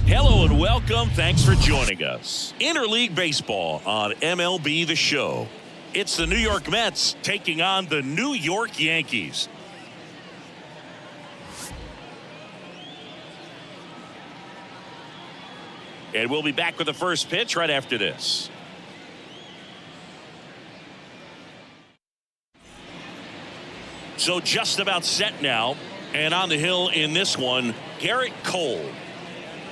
Hello and welcome. Thanks for joining us. Interleague Baseball on MLB The Show. It's the New York Mets taking on the New York Yankees. And we'll be back with the first pitch right after this. So just about set now. And on the hill in this one, Garrett Cole.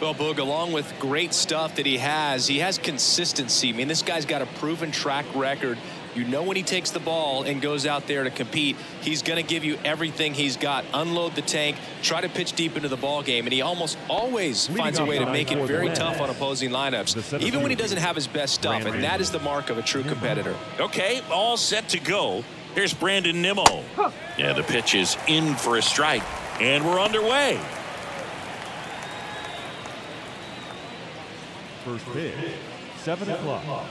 Well, Boog, along with great stuff that he has consistency. I mean, this guy's got a proven track record. You know when he takes the ball and goes out there to compete, he's going to give you everything he's got. Unload the tank, try to pitch deep into the ball game, and he almost always finds a way to make it very tough on opposing lineups, even when he doesn't have his best stuff, and that is the mark of a true competitor. Okay, all set to go. Here's Brandon Nimmo. Yeah, the pitch is in for a strike, and we're underway. First pitch, 7 o'clock.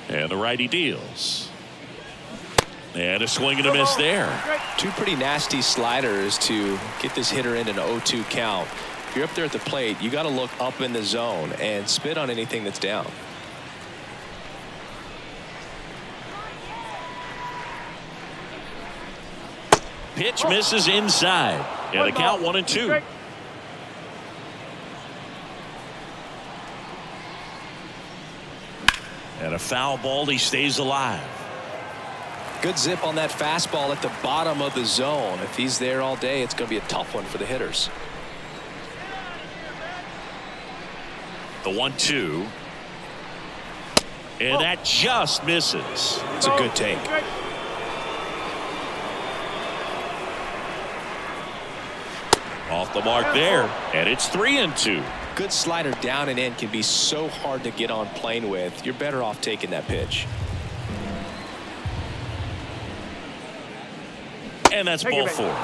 And the righty deals. And a swing and a miss there. Two pretty nasty sliders to get this hitter in an 0-2 count. If you're up there at the plate, you got to look up in the zone and spit on anything that's down. Pitch misses inside. And the count 1-2. And a foul ball, he stays alive. Good zip on that fastball at the bottom of the zone. If he's there all day, it's going to be a tough one for the hitters. The 1-2. And that just misses. It's a good take. Off the mark there. And it's 3-2. Good slider down and in can be so hard to get on plane with. You're better off taking that pitch. And that's ball 4. Leading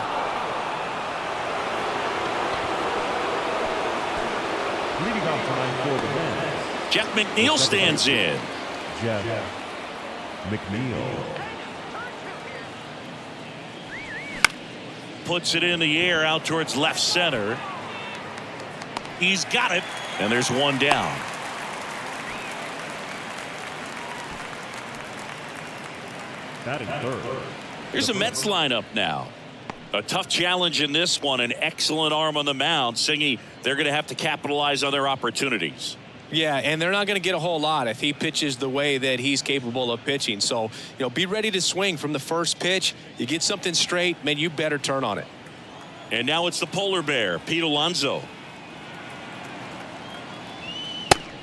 off tonight for the Mets, Jeff McNeil stands in. Jeff McNeil. Puts it in the air out towards left center. He's got it, and there's one down. Batting third. Here's the Mets lineup now. A tough challenge in this one. An excellent arm on the mound. Singy, they're going to have to capitalize on their opportunities. Yeah, and they're not going to get a whole lot if he pitches the way that he's capable of pitching. So, be ready to swing from the first pitch. You get something straight, man, you better turn on it. And now it's the polar bear, Pete Alonso.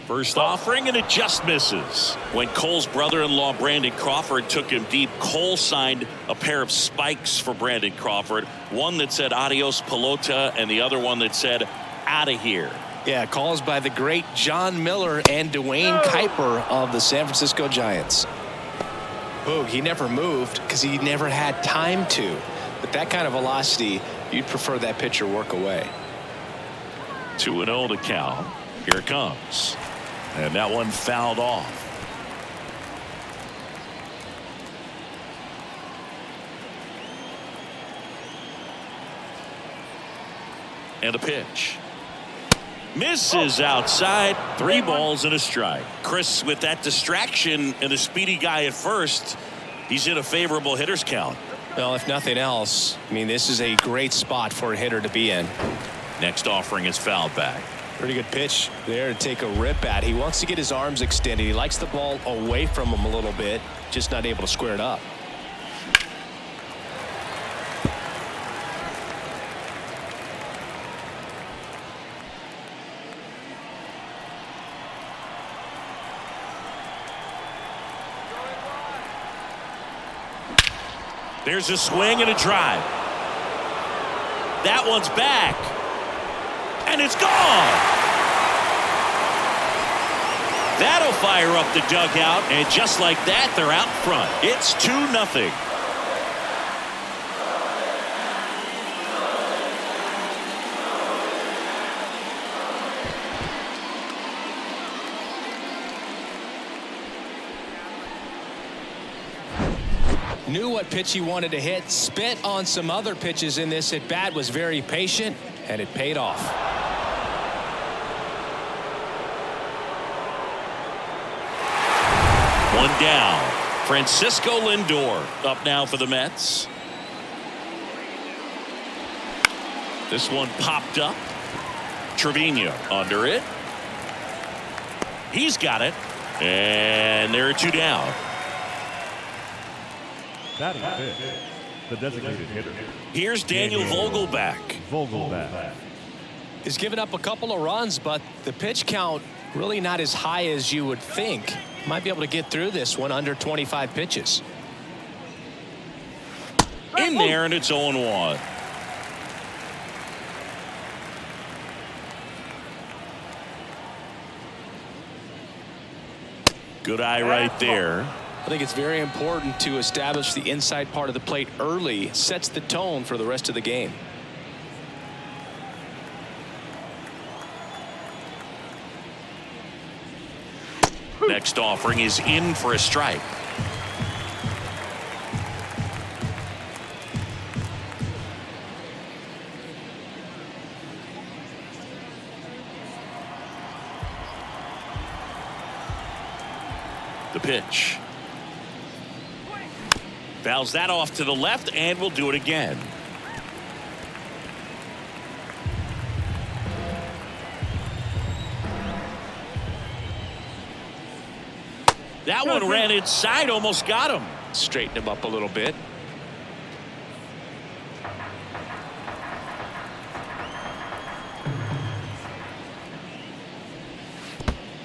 First offering, and it just misses. When Cole's brother-in-law, Brandon Crawford, took him deep, Cole signed a pair of spikes for Brandon Crawford. One that said adios pelota, and the other one that said out of here. Yeah, calls by the great John Miller and Dwayne Kuiper of the San Francisco Giants. Boog, he never moved because he never had time to. But that kind of velocity, you'd prefer that pitcher work away. 2-0 to count. Here it comes. And that one fouled off. And a pitch. Misses outside. 3 balls and a strike. Chris, with that distraction and a speedy guy at first, he's in a favorable hitter's count. Well, if nothing else, I mean, this is a great spot for a hitter to be in. Next offering is fouled back. Pretty good pitch there to take a rip at. He wants to get his arms extended. He likes the ball away from him a little bit, just not able to square it up. There's a swing and a drive. That one's back. And it's gone. That'll fire up the dugout. And just like that, they're out front. It's 2-0. Knew what pitch he wanted to hit, spit on some other pitches in this at bat, was very patient, and it paid off. One down. Francisco Lindor up now for the Mets. This one popped up. Trevino under it. He's got it. And there are two down. Batting fifth, the designated hitter. Here's Daniel Vogelback. Vogelback. He's given up a couple of runs, but the pitch count really not as high as you would think. Might be able to get through this one under 25 pitches. In there, and it's 0-1. Good eye right there. I think it's very important to establish the inside part of the plate early. Sets the tone for the rest of the game. Next offering is in for a strike. The pitch. Fouls that off to the left, and we'll do it again. That one ran inside, almost got him. Straighten him up a little bit.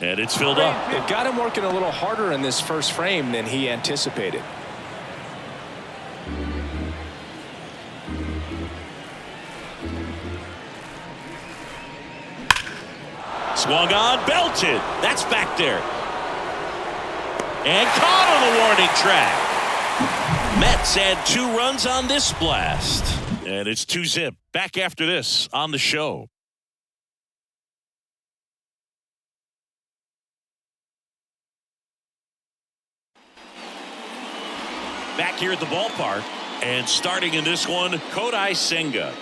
And it's filled up. They've got him working a little harder in this first frame than he anticipated. Swung on, belted. That's back there. And caught on the warning track. Mets add 2 runs on this blast. And it's 2-zip. Back after this on the show. Back here at the ballpark. And starting in this one, Kodai Senga.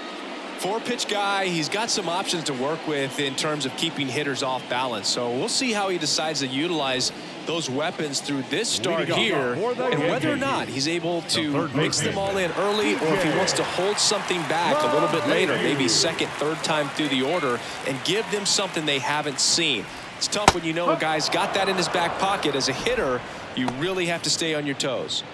4-pitch guy. He's got some options to work with in terms of keeping hitters off balance. So we'll see how he decides to utilize those weapons through this start here, and whether or not he's able to mix them all in early, or if he wants to hold something back a little bit later, maybe second, third time through the order, and give them something they haven't seen. It's tough when you know a guy's got that in his back pocket. As a hitter, you really have to stay on your toes.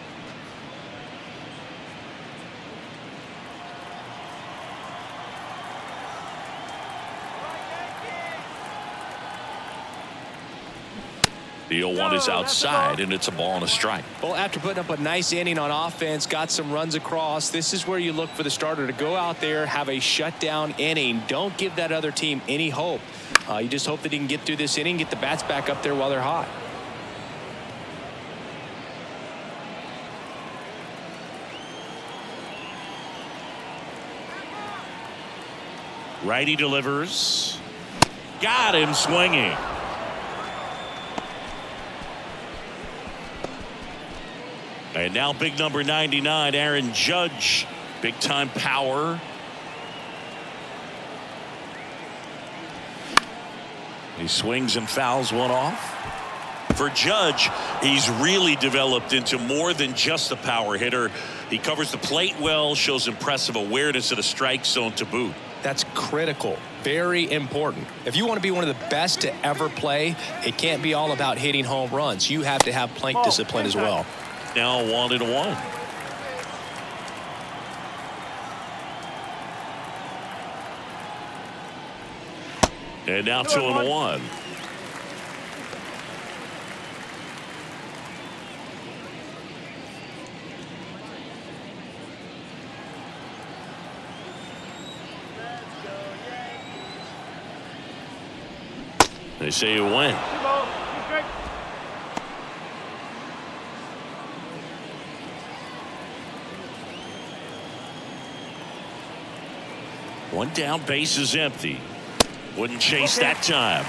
The 0-1 is outside, and it's a ball and a strike. Well, after putting up a nice inning on offense, got some runs across, this is where you look for the starter to go out there, have a shutdown inning. Don't give that other team any hope. You just hope that he can get through this inning, get the bats back up there while they're hot. Righty delivers. Got him swinging. And now big number 99, Aaron Judge. Big time power. He swings and fouls one off. For Judge, he's really developed into more than just a power hitter. He covers the plate well, shows impressive awareness of the strike zone to boot. That's critical. Very important. If you want to be one of the best to ever play, it can't be all about hitting home runs. You have to have plate discipline as well. Now 1-1. And now 2-1. They say you win. One down, base is empty. Wouldn't chase that time.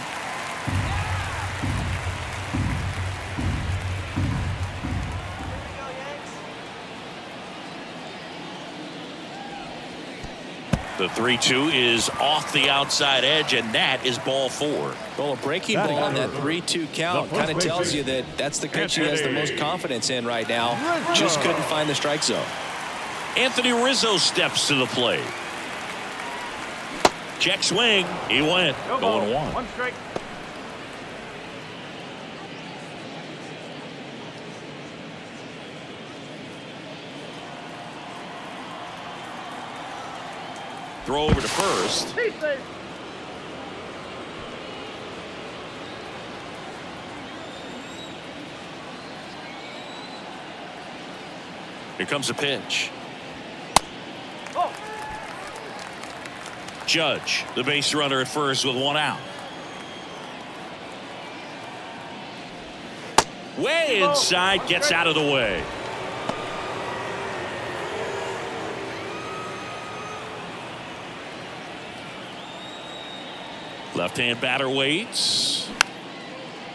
The 3-2 is off the outside edge, and that is ball 4. Well, a breaking ball on that 3-2 count kind of tells you that that's the pitch he has the most confidence in right now. Just couldn't find the strike zone. Anthony Rizzo steps to the plate. Check swing. He went. Going 1. 1 strike. Throw over to first. Here comes a pitch. Judge, the base runner at first with 1 out. Way inside, gets out of the way. Left-hand batter waits.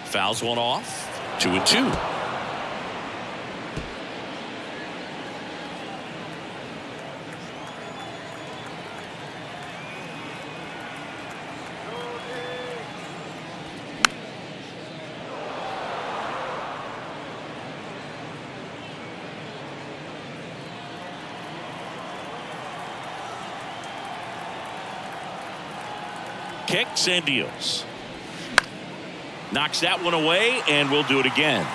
Fouls 1 off. 2-2. Kicks and deals. Knocks that one away, and we'll do it again.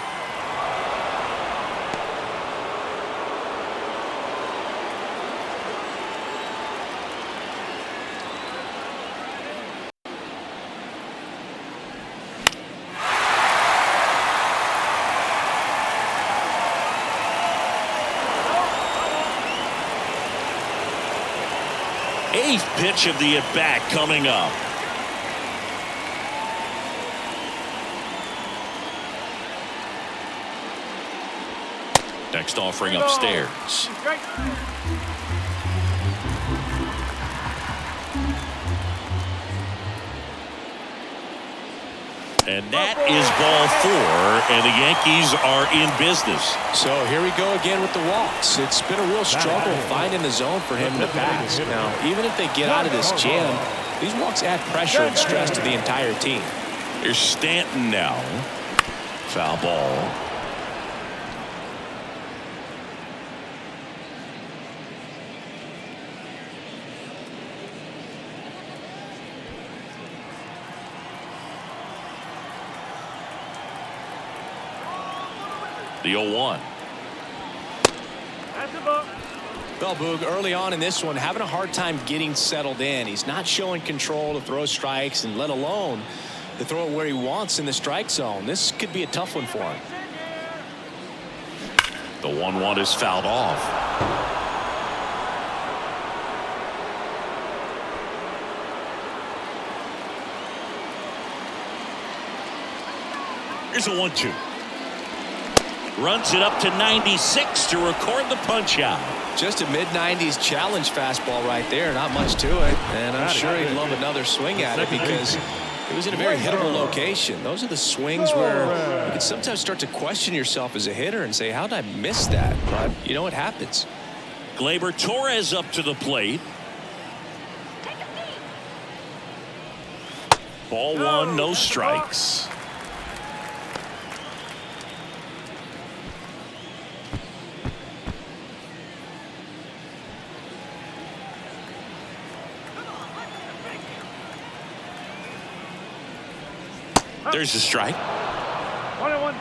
Eighth pitch of the at-bat coming up. Next offering upstairs. And that is ball 4, and the Yankees are in business. So here we go again with the walks. It's been a real struggle finding the zone for him in the past. Now, even if they get out of this jam, these walks add pressure and stress to the entire team. Here's Stanton now. Foul ball. The 0-1. Well, Boog, early on in this one, having a hard time getting settled in. He's not showing control to throw strikes, and let alone to throw it where he wants in the strike zone. This could be a tough one for him. The 1-1 is fouled off. Here's a 1-2. Runs it up to 96 to record the punch out. Just a mid-90s challenge fastball right there. Not much to it. And I'm sure he'd love another swing at it because it was in a very hittable location. Those are the swings where you can sometimes start to question yourself as a hitter and say, how did I miss that? But you know what happens. Gleyber Torres up to the plate. Ball 1, no strikes. There's a strike. 1-1.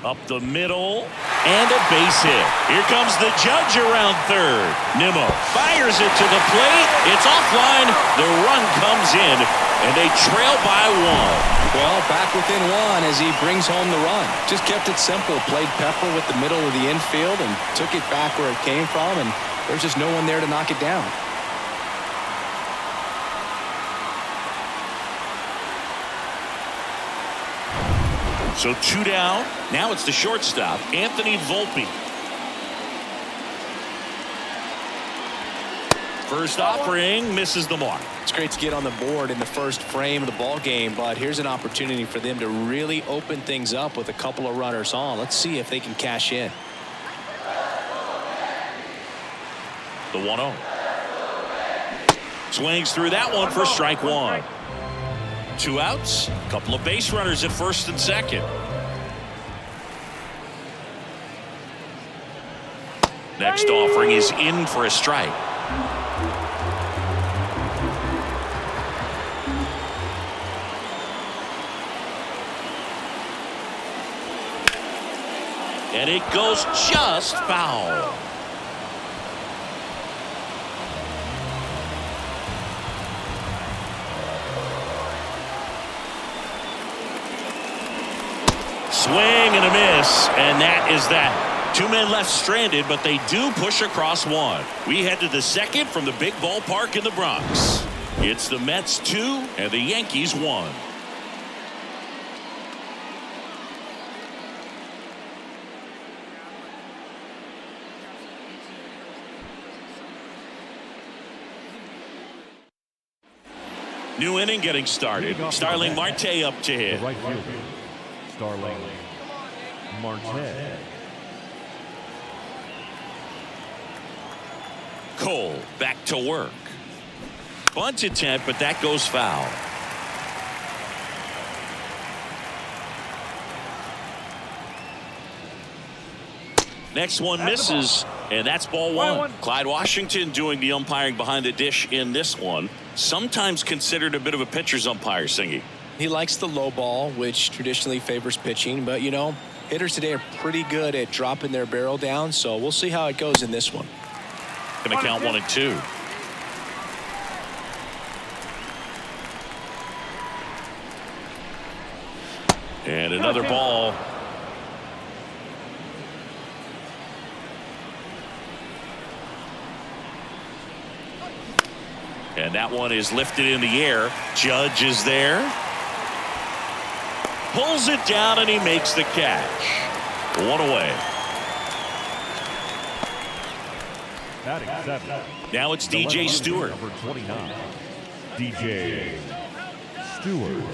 Up the middle, and a base hit. Here comes the judge around third. Nimmo fires it to the plate. It's offline. The run comes in, and they trail by 1. Well, back within 1 as he brings home the run. Just kept it simple. Played Pepper with the middle of the infield and took it back where it came from, and there's just no one there to knock it down. So 2 down. Now it's the shortstop, Anthony Volpe. First offering misses the mark. It's great to get on the board in the first frame of the ball game, but here's an opportunity for them to really open things up with a couple of runners on. Let's see if they can cash in. The 1-0. Swings through that one for strike one. 2 outs. A couple of base runners at first and second. Next offering is in for a strike. And it goes just foul. Swing and a miss, and that is that. 2 men left stranded, but they do push across one. We head to the second from the big ballpark in the Bronx. It's the Mets 2 and the Yankees 1. New inning getting started. Starling Marte up to hit. The right fielder, Starling Marte. Cole back to work. Bunt attempt, but that goes foul. Next one misses, and that's ball one. Clyde Washington doing the umpiring behind the dish in this one. Sometimes considered a bit of a pitcher's umpire, Singy. He likes the low ball, which traditionally favors pitching, but you know, hitters today are pretty good at dropping their barrel down, so we'll see how it goes in this one. Going to count 1 and 2. And another ball. And that one is lifted in the air. Judge is there. Pulls it down and he makes the catch. 1 away. Batting 7. Now it's DJ Stewart. Number 29. DJ Stewart.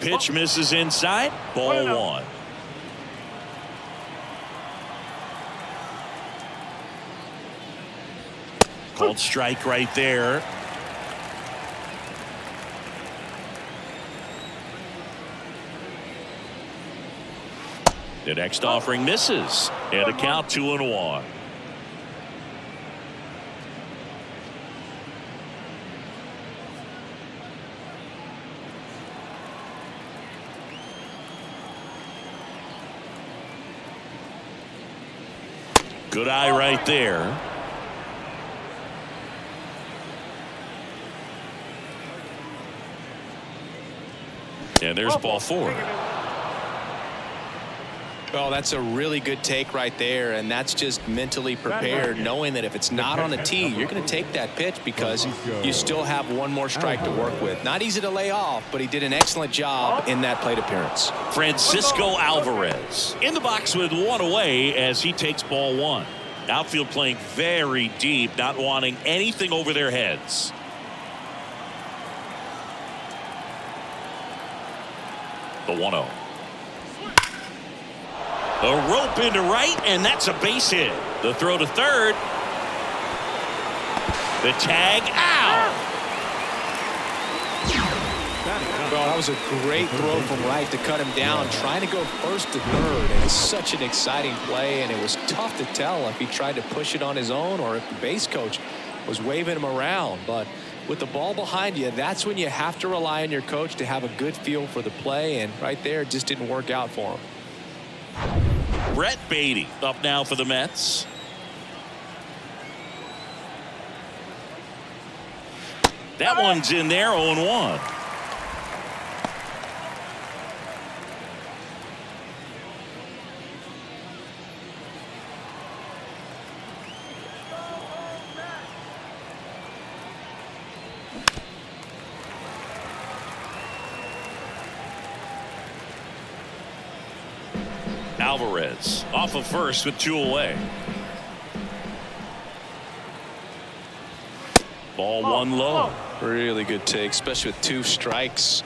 Pitch misses inside. Ball 1. Called strike right there. The next offering misses, and a count 2-1. Good eye right there. And there's ball 4. Well, that's a really good take right there, and that's just mentally prepared, knowing that if it's not on a tee, you're going to take that pitch because you still have one more strike to work with. Not easy to lay off, but he did an excellent job in that plate appearance. Francisco Alvarez in the box with 1 away as he takes ball 1. Outfield playing very deep, not wanting anything over their heads. The 1-0. A rope into right, and that's a base hit. The throw to third. The tag out. Well, that was a great throw from right to cut him down, trying to go first to third. And it's such an exciting play, and it was tough to tell if he tried to push it on his own or if the base coach was waving him around. But with the ball behind you, that's when you have to rely on your coach to have a good feel for the play, and right there, it just didn't work out for him. Brett Beatty up now for the Mets. That one's in there, 0-1. Alvarez off of first with 2 away. Ball 1 low. Really good take, especially with 2 strikes.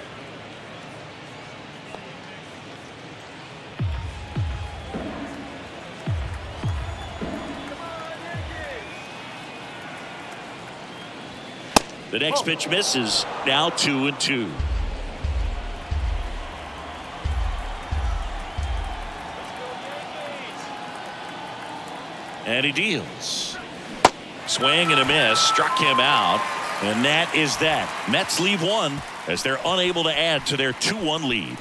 The next pitch misses. Now 2-2. And he deals. Swing and a miss. Struck him out. And that is that. Mets leave 1 as they're unable to add to their 2-1 lead.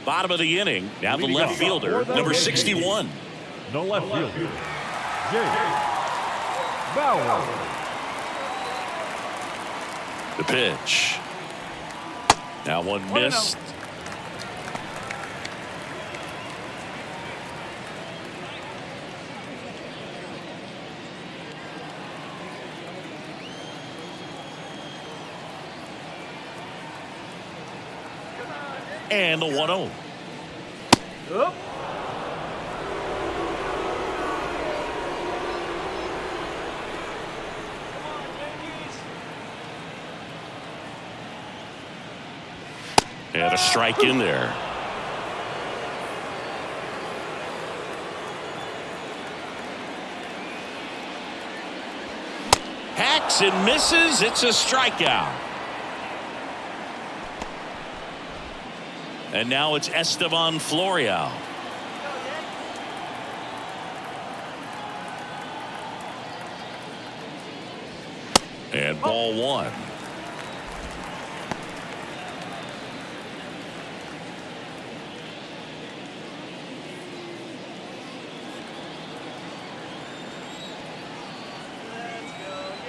Bottom of the inning. Now the left fielder, number 61. No left fielder. Jake Bauer. The pitch. Now one missed. And the 1-0. And a strike in there. Hacks and misses. It's a strikeout. And now it's Esteban Florial. And ball 1.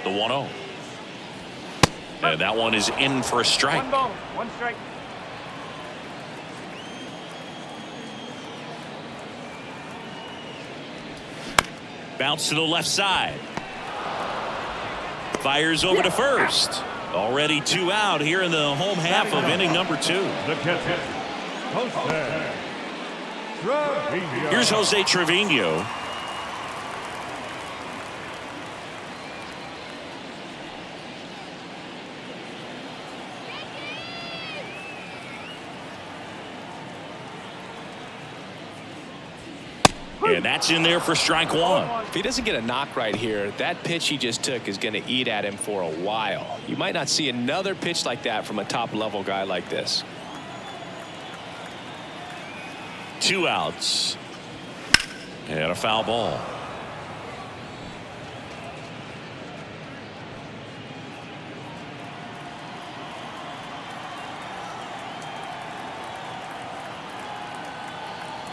The 1-0. And that one is in for a strike. 1 ball, 1 strike. Bounce to the left side. Fires over to first. Already 2 out here in the home half of inning number 2. The catcher, Jose Trevino. Here's Jose Trevino. And that's in there for strike 1. If he doesn't get a knock right here, that pitch he just took is going to eat at him for a while. You might not see another pitch like that from a top-level guy like this. 2 outs. And a foul ball.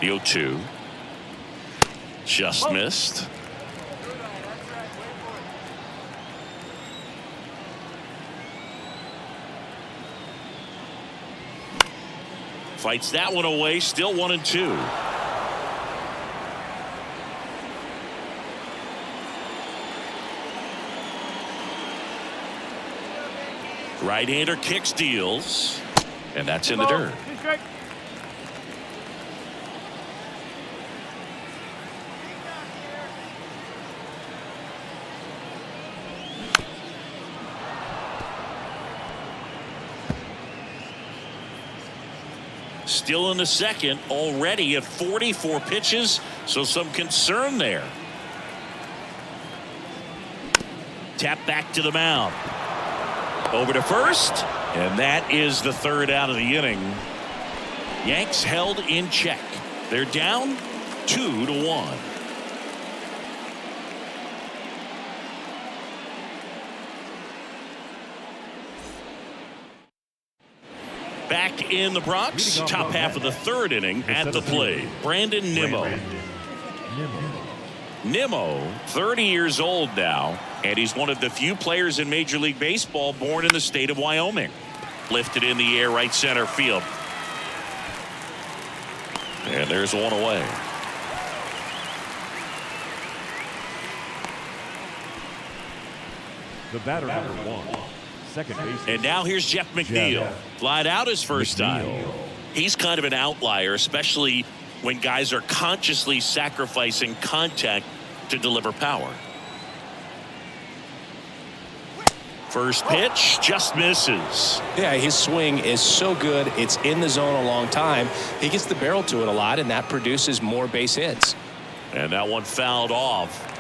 The 0-2. Just missed. Fights that one away. Still 1-2. Right-hander kicks, deals, and that's in the dirt. Still in the second, already at 44 pitches, so some concern there. Tap back to the mound. Over to first, and that is the 3rd out of the inning. Yanks held in check. They're down 2-1. Back in the Bronx, top half of the 3rd inning at the plate. Brandon Nimmo. Nimmo, 30 years old now, and he's one of the few players in Major League Baseball born in the state of Wyoming. Lifted in the air, right center field. And there's one away. The batter, number 1, second base. And now here's Jeff McNeil. Flied out his first time. He's kind of an outlier, especially when guys are consciously sacrificing contact to deliver power. First pitch just misses. Yeah, his swing is so good. It's in the zone a long time. He gets the barrel to it a lot, and that produces more base hits. And that one fouled off.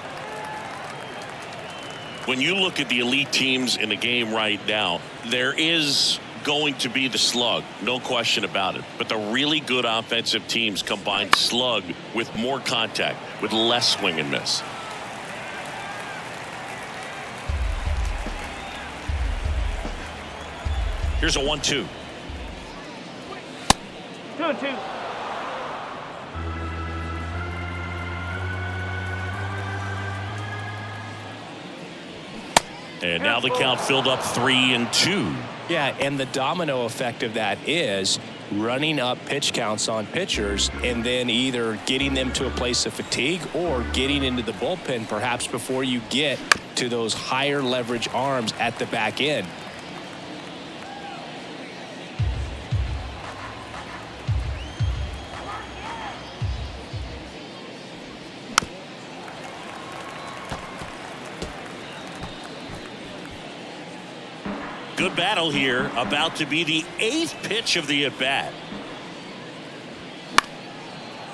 When you look at the elite teams in the game right now, there is going to be the slug, no question about it. But the really good offensive teams combine slug with more contact, with less swing and miss. Here's a 1-2. 2-2. And now the count filled up 3-2. Yeah, and the domino effect of that is running up pitch counts on pitchers and then either getting them to a place of fatigue or getting into the bullpen perhaps before you get to those higher leverage arms at the back end. Good battle here, about to be the 8th pitch of the at-bat.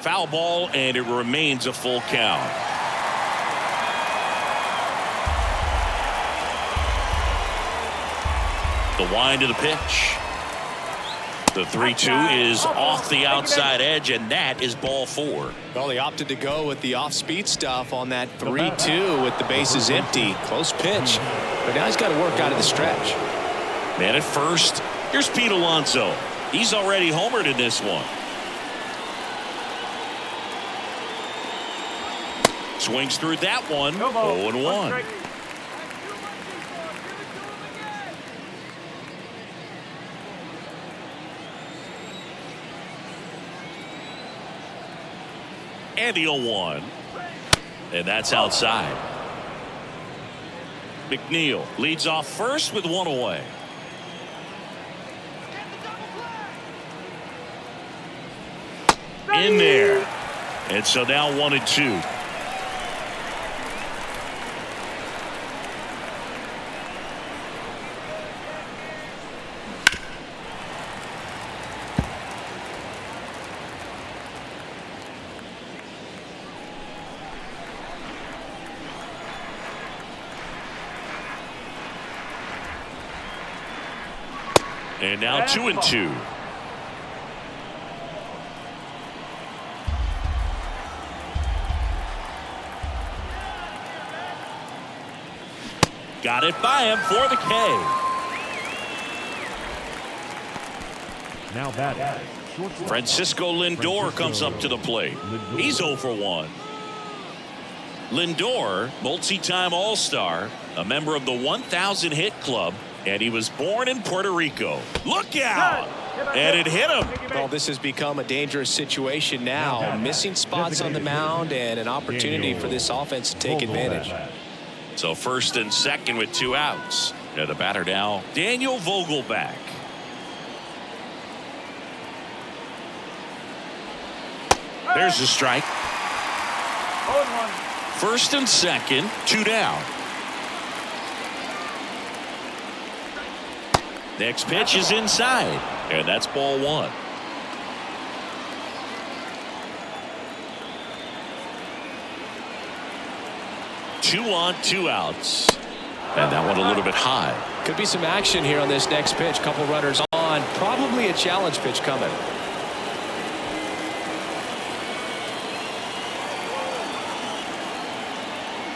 Foul ball, and it remains a full count. The wind of the pitch. The 3-2 is off the outside edge, and that is ball 4. Well, they opted to go with the off-speed stuff on that 3-2 with the bases empty. Close pitch, but now he's got to work out of the stretch. Man at first. Here's Pete Alonso. He's already homered in this one. Swings through that one. 0-1. And the 0-1. And that's outside. McNeil leads off first with one away. In there. And so now 1-2. And now 2-2. Got it by him for the K. Now batting. Francisco Lindor comes up to the plate. He's 0 for 1. Lindor, multi-time All-Star, a member of the 1,000 hit club, and he was born in Puerto Rico. Look out! And it hit him. Well, this has become a dangerous situation now. Missing spots on the mound and an opportunity for this offense to take advantage. So first and second with 2 outs. And the batter now, Daniel Vogelback. There's the strike. 0-1. First and second, 2 down. Next pitch is inside, and that's ball 1. Two on, 2 outs. And that one a little bit high. Could be some action here on this next pitch. Couple runners on. Probably a challenge pitch coming.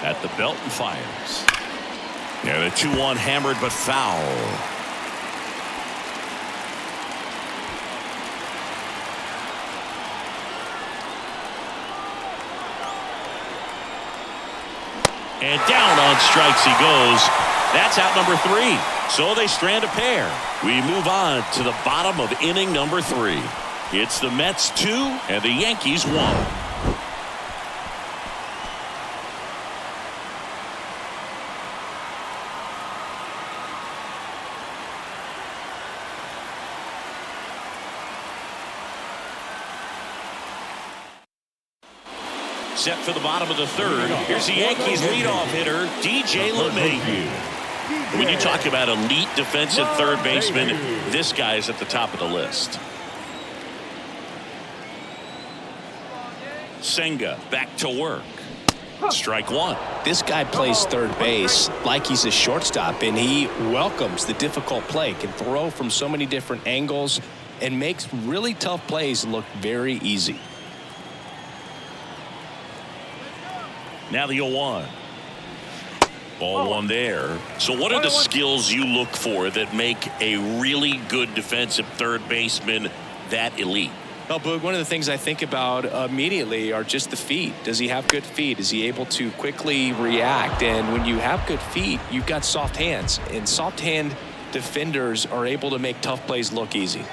At the belt and fires. And a 2-1 hammered but foul. And down on strikes he goes. That's out number 3. So they strand a pair. We move on to the bottom of inning number 3. It's the Mets 2 and the Yankees 1. Set for the bottom of the third. Here's the Yankees leadoff hitter, DJ LeMahieu. When you talk about elite defensive third baseman, this guy is at the top of the list. Senga back to work. Strike one. This guy plays third base like he's a shortstop, and he welcomes the difficult play, can throw from so many different angles, and makes really tough plays look very easy. Now the 0-1. Ball one there. So what are the skills you look for that make a really good defensive third baseman that elite? Well, Boog, one of the things I think about immediately are just the feet. Does he have good feet? Is he able to quickly react? And when you have good feet, you've got soft hands. And soft hand defenders are able to make tough plays look easy.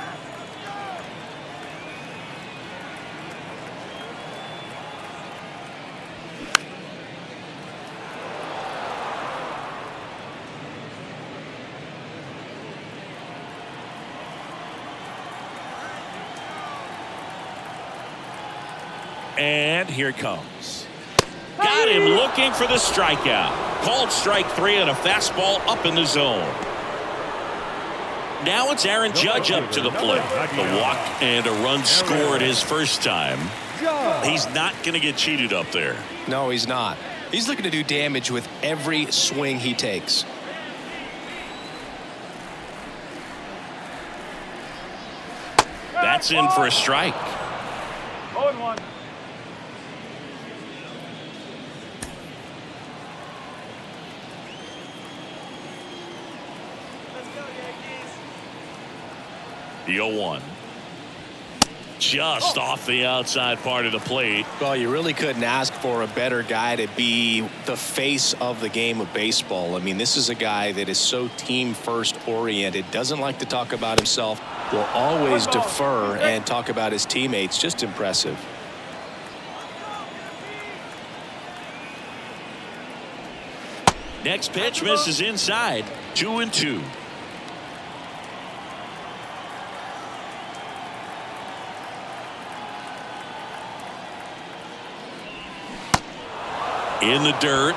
And here it comes. Got him looking for the strikeout. Called strike three on a fastball up in the zone. Now it's Aaron Judge up to the plate. The walk and a run scored his first time. He's not going to get cheated up there. No, he's not. He's looking to do damage with every swing he takes. That's in for a strike. 0-1. The 0-1. Just off the outside part of the plate. Well, you really couldn't ask for a better guy to be the face of the game of baseball. I mean, this is a guy that is so team first oriented, doesn't like to talk about himself, will always defer and talk about his teammates. Just impressive. Next pitch misses inside. 2-2. In the dirt.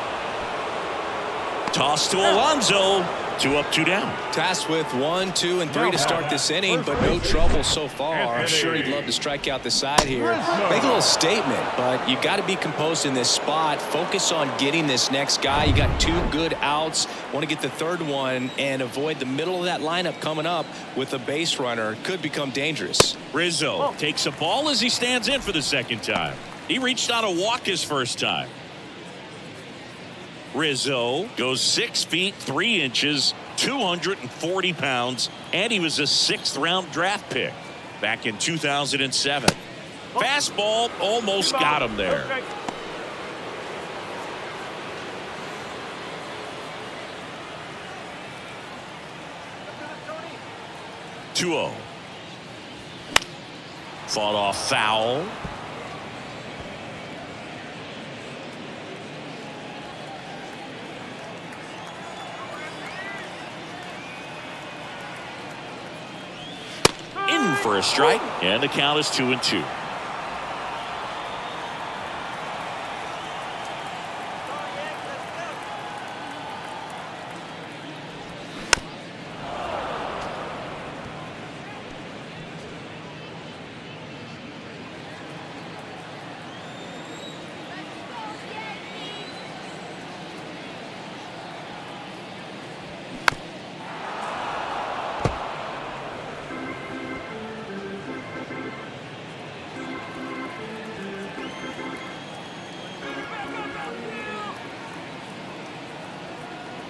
Toss to Alonso. 2 up, 2 down. Tasked with 1, 2, and 3 to start this inning, but no trouble so far. I'm sure he'd love to strike out the side here. Make a little statement, but you got to be composed in this spot. Focus on getting this next guy. You got 2 good outs. Want to get the third one and avoid the middle of that lineup coming up with a base runner. Could become dangerous. Rizzo takes a ball as he stands in for the second time. He reached on a walk his first time. Rizzo goes 6 feet 3 inches, 240 pounds, and he was a 6th round draft pick back in 2007. Fastball almost got him there. (2-0). Fought off foul. In for a strike, and the count is 2-2.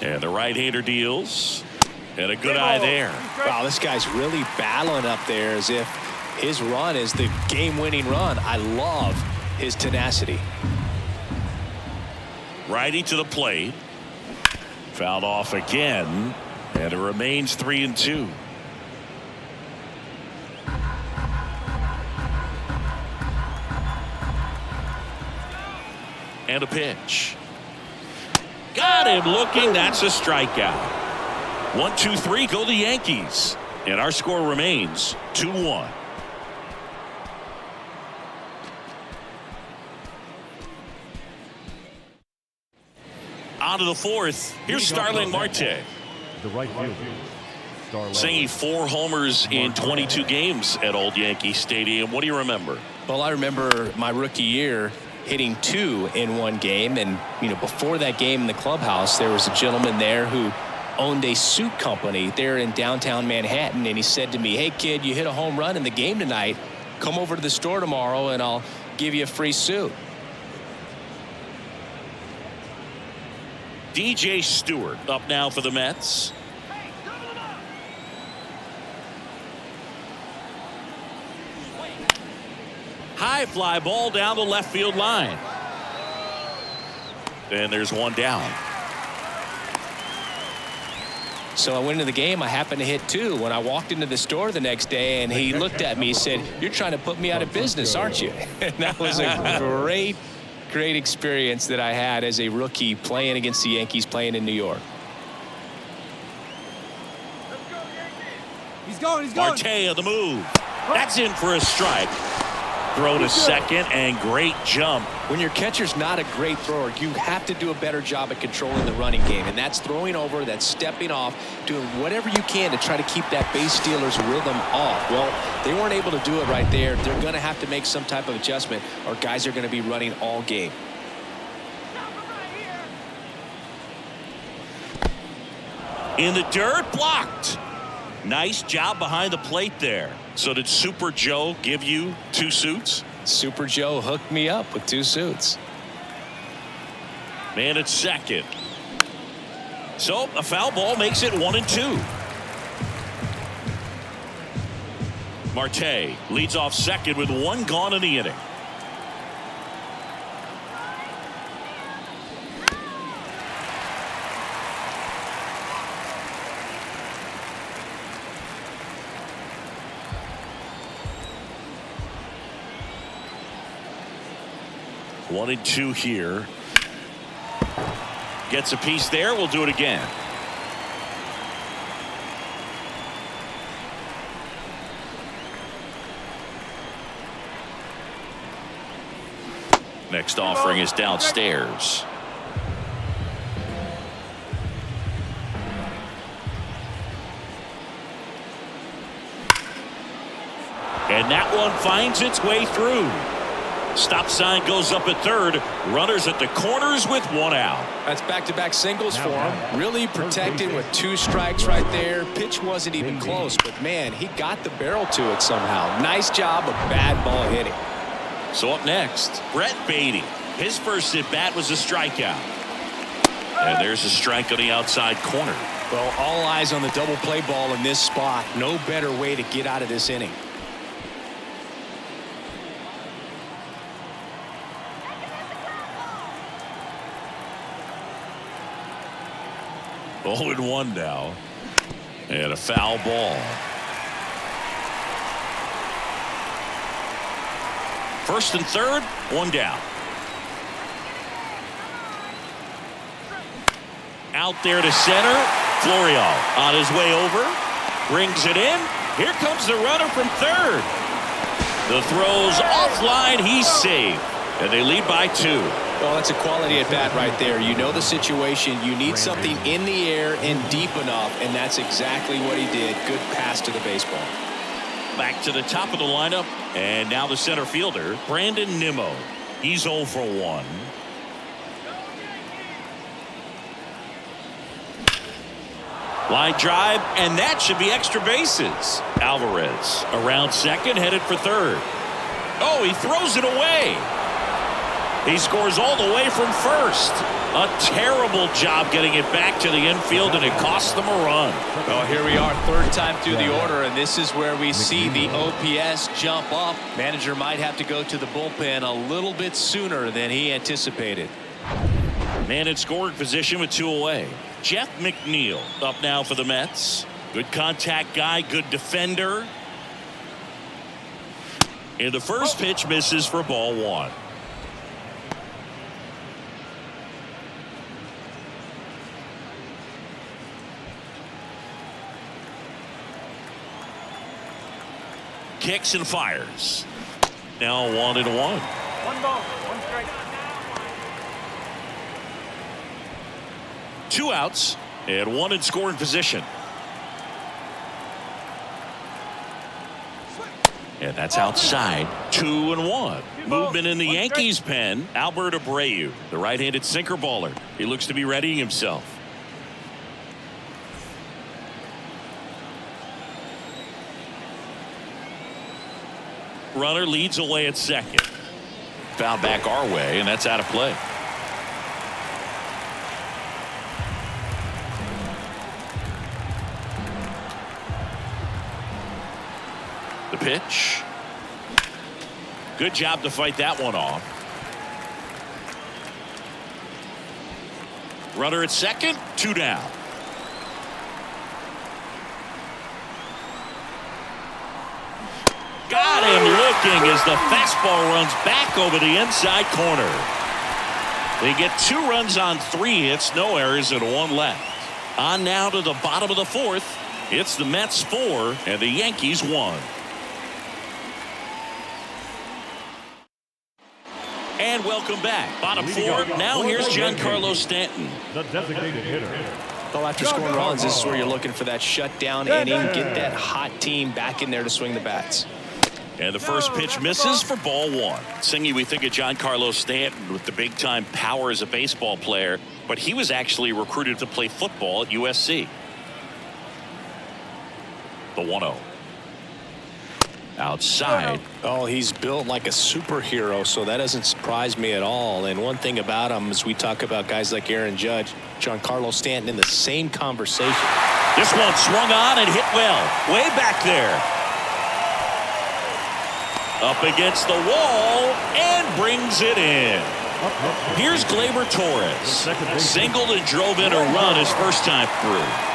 And the right-hander deals. And a good eye there. Wow, this guy's really battling up there as if his run is the game-winning run. I love his tenacity. Righty to the plate. Fouled off again. And it remains 3-2. And a pitch. Got him looking. That's a strikeout. 1, 2, 3 go the Yankees. And our score remains 2-1. Bottom of the fourth. Here's Starling Marte. The right fielder, Starling. Singing 4 homers in 22 games at Old Yankee Stadium. What do you remember? Well, I remember my rookie year hitting 2 in one game. And, before that game in the clubhouse, there was a gentleman there who owned a suit company there in downtown Manhattan. And he said to me, "Hey, kid, you hit a home run in the game tonight. Come over to the store tomorrow and I'll give you a free suit." DJ Stewart up now for the Mets. High fly ball down the left field line. And there's one down. So I went into the game. I happened to hit 2 when I walked into the store the next day, and he looked at me and said, "You're trying to put me out of business, aren't you?" And that was a great experience that I had as a rookie playing against the Yankees, playing in New York. He's going. He's going. Marte on the move. That's in for a strike. Throw to second, and great jump. When your catcher's not a great thrower, you have to do a better job at controlling the running game, and that's throwing over, that's stepping off, doing whatever you can to try to keep that base stealer's rhythm off. Well, they weren't able to do it right there. They're going to have to make some type of adjustment, or guys are going to be running all game. In the dirt, blocked. Nice job behind the plate there. So did Super Joe give you 2 suits? Super Joe hooked me up with 2 suits. Man at second. So a foul ball makes it 1-2. Marte leads off second with 1 gone in the inning. One and 2 here. Gets a piece there. We'll do it again. Next offering is downstairs. And that one finds its way through. Stop sign goes up at third. Runners at the corners with 1 out. That's back-to-back singles for him. Really protected with 2 strikes right there. Pitch wasn't even close, but man, he got the barrel to it somehow. Nice job of bad ball hitting. So up next, Brett Beatty. His first at bat was a strikeout. And there's a strike on the outside corner. Well, all eyes on the double play ball in this spot. No better way to get out of this inning. 0-1 now. And a foul ball. First and third, 1 down. Out there to center. Florial on his way over. Brings it in. Here comes the runner from third. The throw's offline. He's safe. And they lead by 2. Well, that's a quality at bat right there. You know the situation. You need something in the air and deep enough, and that's exactly what he did. Good pass to the baseball. Back to the top of the lineup, and now the center fielder, Brandon Nimmo. He's 0 for 1. Line drive, and that should be extra bases. Alvarez around second, headed for third. Oh, he throws it away. He scores all the way from first. A terrible job getting it back to the infield, and it cost them a run. Well, here we are, 3rd time through the order, and this is where we see the OPS jump up. Manager might have to go to the bullpen a little bit sooner than he anticipated. Man in scoring position with 2 away. Jeff McNeil up now for the Mets. Good contact guy, good defender. And the first pitch misses for ball 1. Kicks and fires. Now 1-1. 1 ball, 1 strike. 2 outs and 1 in scoring position. And that's outside. 2-1. Movement in the Yankees pen. Albert Abreu, the right-handed sinker baller. He looks to be readying himself. Runner leads away at second. Foul back our way, and that's out of play. The pitch. Good job to fight that one off. Runner at second, 2 down. Got him looking as the fastball runs back over the inside corner. They get 2 runs on 3 hits, no errors, and 1 left. On now to the bottom of the 4th. It's the Mets 4 and the Yankees 1. And welcome back. Bottom 4. Now here's Giancarlo Stanton. The designated hitter. Well, after scoring runs, this is where you're looking for that shutdown inning. Get that hot team back in there to swing the bats. And the first pitch misses for ball 1. Singy, we think of Giancarlo Stanton with the big-time power as a baseball player, but he was actually recruited to play football at USC. The 1-0. Outside. Oh, he's built like a superhero, so that doesn't surprise me at all. And one thing about him is we talk about guys like Aaron Judge, Giancarlo Stanton in the same conversation. This one swung on and hit well. Way back there. Up against the wall and brings it in. Here's Gleyber Torres. Singled and drove in a run his first time through.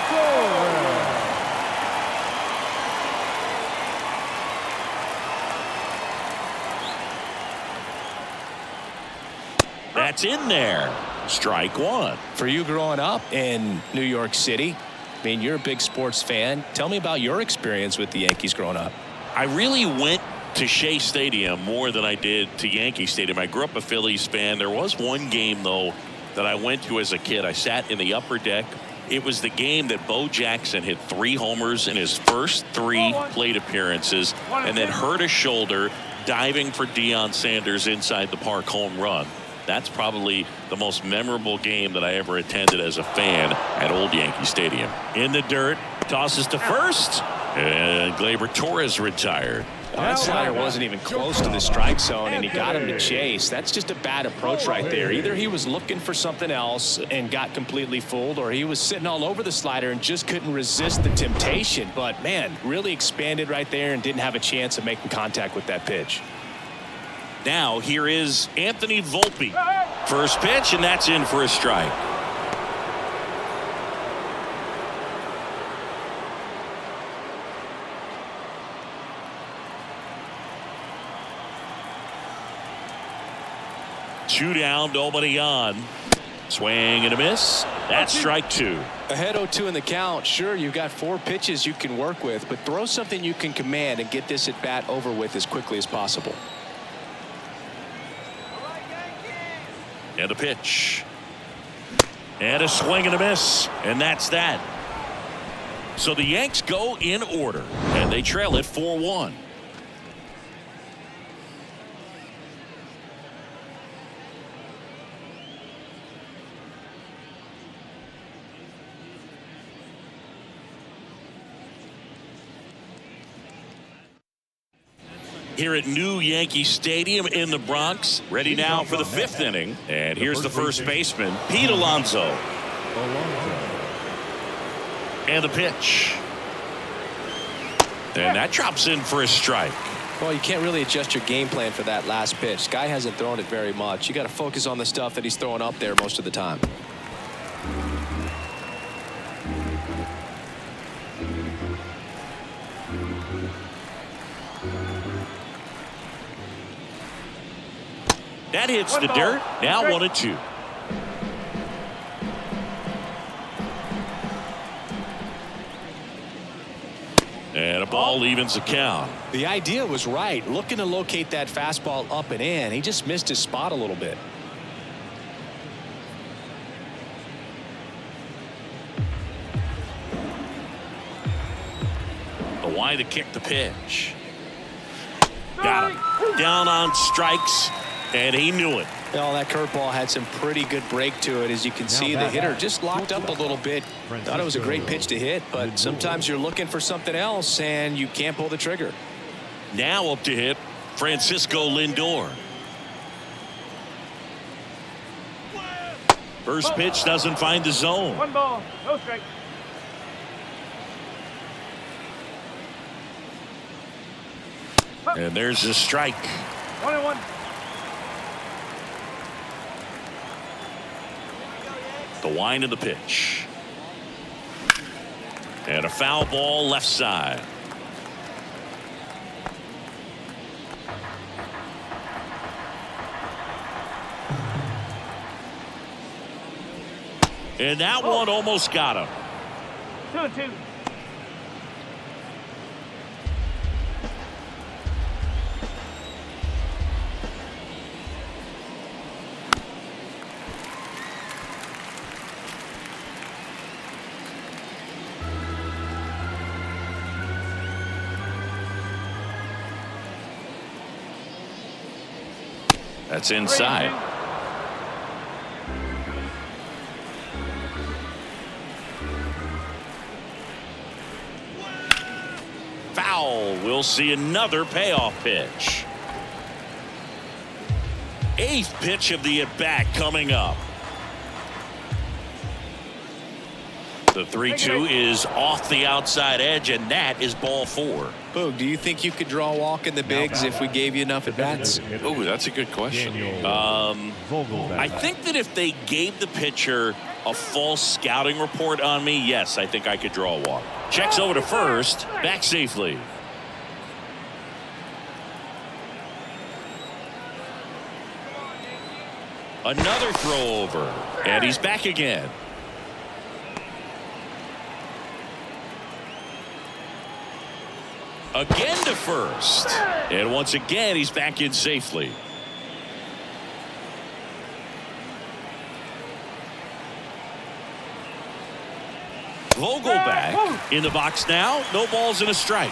That's in there. Strike 1. For you growing up in New York City, I mean, you're a big sports fan. Tell me about your experience with the Yankees growing up. I really went to Shea Stadium more than I did to Yankee Stadium. I grew up a Phillies fan. There was one game, though, that I went to as a kid. I sat in the upper deck. It was the game that Bo Jackson hit 3 homers in his first 3 plate appearances and then hurt his shoulder diving for Deion Sanders' inside the park home run. That's probably the most memorable game that I ever attended as a fan at Old Yankee Stadium. In the dirt, tosses to first, and Gleyber Torres retired. That slider wasn't even close to the strike zone, and he got him to chase. That's just a bad approach right there. Either he was looking for something else and got completely fooled, or he was sitting all over the slider and just couldn't resist the temptation. But, man, really expanded right there and didn't have a chance of making contact with that pitch. Now here is Anthony Volpe. First pitch, and that's in for a strike. Two down, nobody on. Swing and a miss. That's strike 2. Ahead 0-2 in the count. Sure, you've got 4 pitches you can work with, but throw something you can command and get this at bat over with as quickly as possible. And a pitch. And a swing and a miss. And that's that. So the Yanks go in order. And they trail it 4-1. Here at New Yankee Stadium in the Bronx. Ready now for the 5th inning. And here's the first baseman, Pete Alonso. And the pitch. And that drops in for a strike. Well, you can't really adjust your game plan for that last pitch. Guy hasn't thrown it very much. You got to focus on the stuff that he's throwing up there most of the time. That hits the dirt. Now 1-2. And a ball evens the count. The idea was right. Looking to locate that fastball up and in. He just missed his spot a little bit. Why the kick the pitch? Got him. Down on strikes, and he knew it. Well, that curveball had some pretty good break to it. As you can see, the hitter just locked up a little bit. Thought it was a great pitch to hit, but sometimes you're looking for something else, and you can't pull the trigger. Now up to hit, Francisco Lindor. First pitch doesn't find the zone. 1 ball, no strike. And there's the strike. 1-1. The wind of the pitch. And a foul ball left side. And that one almost got him. 2-2. That's inside. Foul. We'll see another payoff pitch. 8th pitch of the at-bat coming up. The 3-2 is off the outside edge, and that is ball 4. Boog, do you think you could draw a walk in the bigs if we gave you enough at-bats? Oh, that's a good question. I think that if they gave the pitcher a false scouting report on me, yes, I think I could draw a walk. Checks over to first, back safely. Another throw over, and he's back again. Again to first, and once again he's back in safely. Vogelback in the box now. No balls and a strike.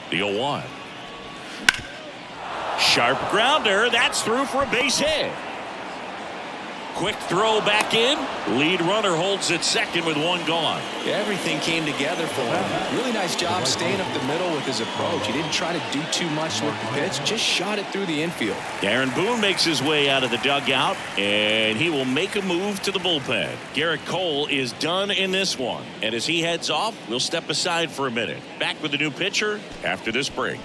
The 0-1. Sharp grounder. That's through for a base hit. Quick throw back in. Lead runner holds at second with 1 gone. Yeah, everything came together for him. Really nice job staying up the middle with his approach. He didn't try to do too much with the pitch. Just shot it through the infield. Darren Boone makes his way out of the dugout, and he will make a move to the bullpen. Garrett Cole is done in this one. And as he heads off, we'll step aside for a minute. Back with the new pitcher after this break.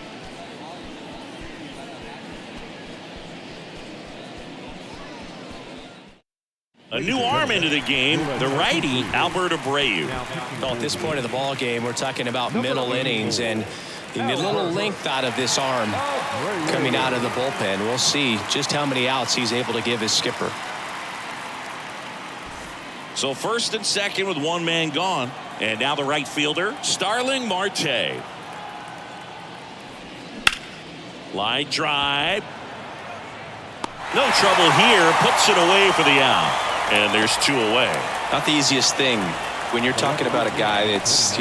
A new arm into the game, the righty, Albert Abreu. Well, at this point of the ball game, we're talking about middle innings, and you need a little length out of this arm coming out of the bullpen. We'll see just how many outs he's able to give his skipper. So first and second with 1 man gone. And now the right fielder, Starling Marte. Line drive. No trouble here. Puts it away for the out. And there's 2 away. Not the easiest thing when you're talking about a guy that's,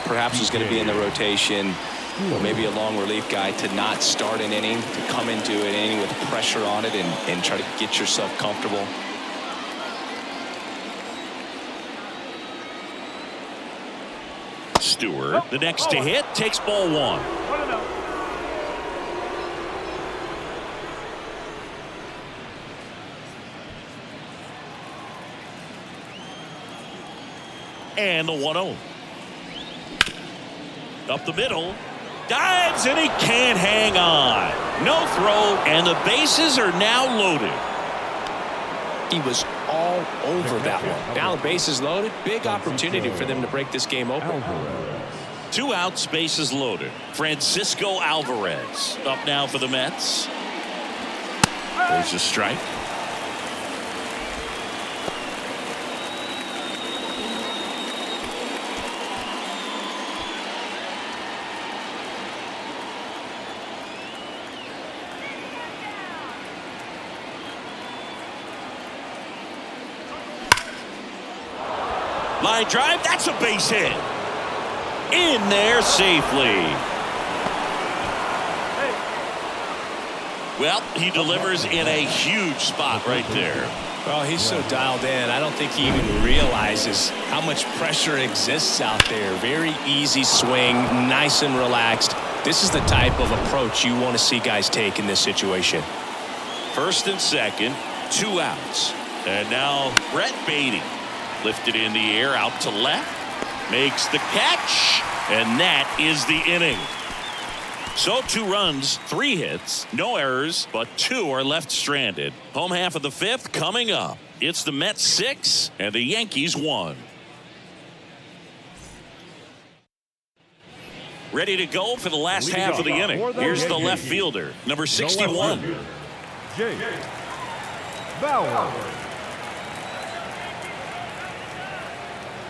perhaps is going to be in the rotation, or maybe a long relief guy, to not start an inning, to come into an inning with pressure on it and try to get yourself comfortable. Stewart, the next to hit, takes ball 1. 1-0. And the 1-0. Up the middle. Dives, and he can't hang on. No throw, and the bases are now loaded. He was all over that one. Now the bases loaded. Big opportunity for them to break this game open. 2 outs, bases loaded. Francisco Alvarez up now for the Mets. There's a strike. Line drive, that's a base hit. In there safely. Well, he delivers in a huge spot right there. Well, he's so dialed in, I don't think he even realizes how much pressure exists out there. Very easy swing, nice and relaxed. This is the type of approach you want to see guys take in this situation. First and second, 2 outs. And now Brett Beatty lifted in the air out to left. Makes the catch. And that is the inning. So 2 runs, 3 hits, no errors, but 2 are left stranded. Home half of the 5th coming up. It's the Mets 6 and the Yankees 1. Ready to go for the last half of the inning. Here's the left fielder, number 61. Jake Bauer.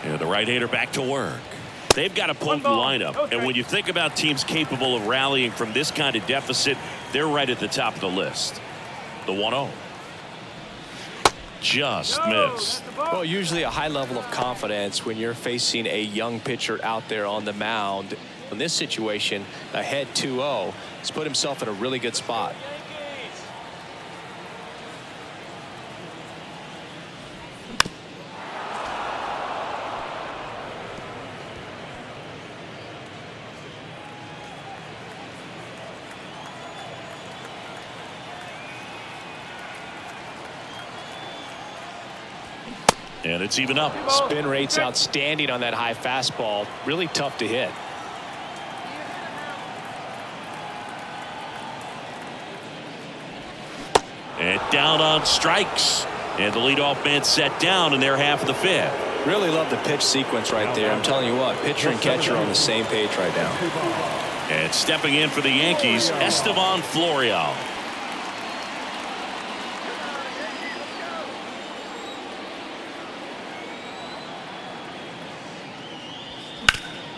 And the right-hander back to work. They've got a potent lineup, and when you think about teams capable of rallying from this kind of deficit, they're right at the top of the list. The 1-0. Just missed. Well, usually a high level of confidence when you're facing a young pitcher out there on the mound. In this situation, ahead 2-0, he's put himself in a really good spot. And it's even up. Spin rate's outstanding on that high fastball. Really tough to hit. And down on strikes. And the leadoff man set down in their half of the 5th. Really love the pitch sequence right there. I'm telling you what, pitcher and catcher are on the same page right now. And stepping in for the Yankees, Estevan Florial.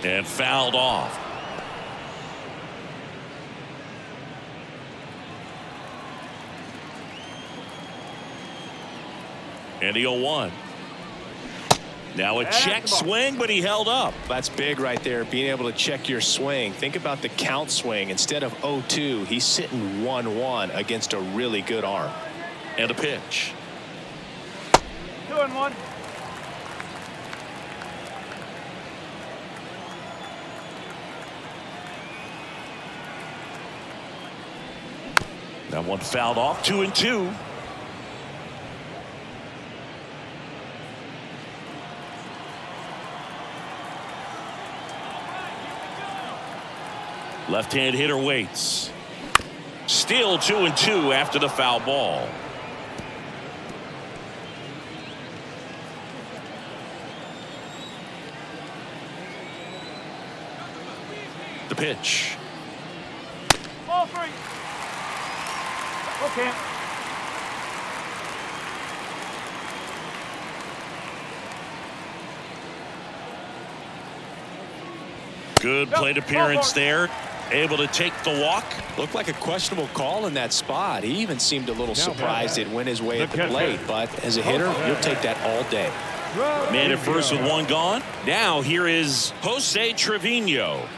And fouled off. And the 0-1. Now a check swing, but he held up. That's big right there, being able to check your swing. Think about the count swing. Instead of 0-2, he's sitting 1-1 against a really good arm. And a pitch. 2-1. That one fouled off. 2-2. Left-hand hitter waits. Still 2-2 after the foul ball. The pitch. Ball 3. Okay. Good plate appearance there. Able to take the walk. Looked like a questionable call in that spot. He even seemed a little surprised it went his way at the plate. But as a hitter, you'll take that all day. Man at first with 1 gone. Now here is Jose Trevino.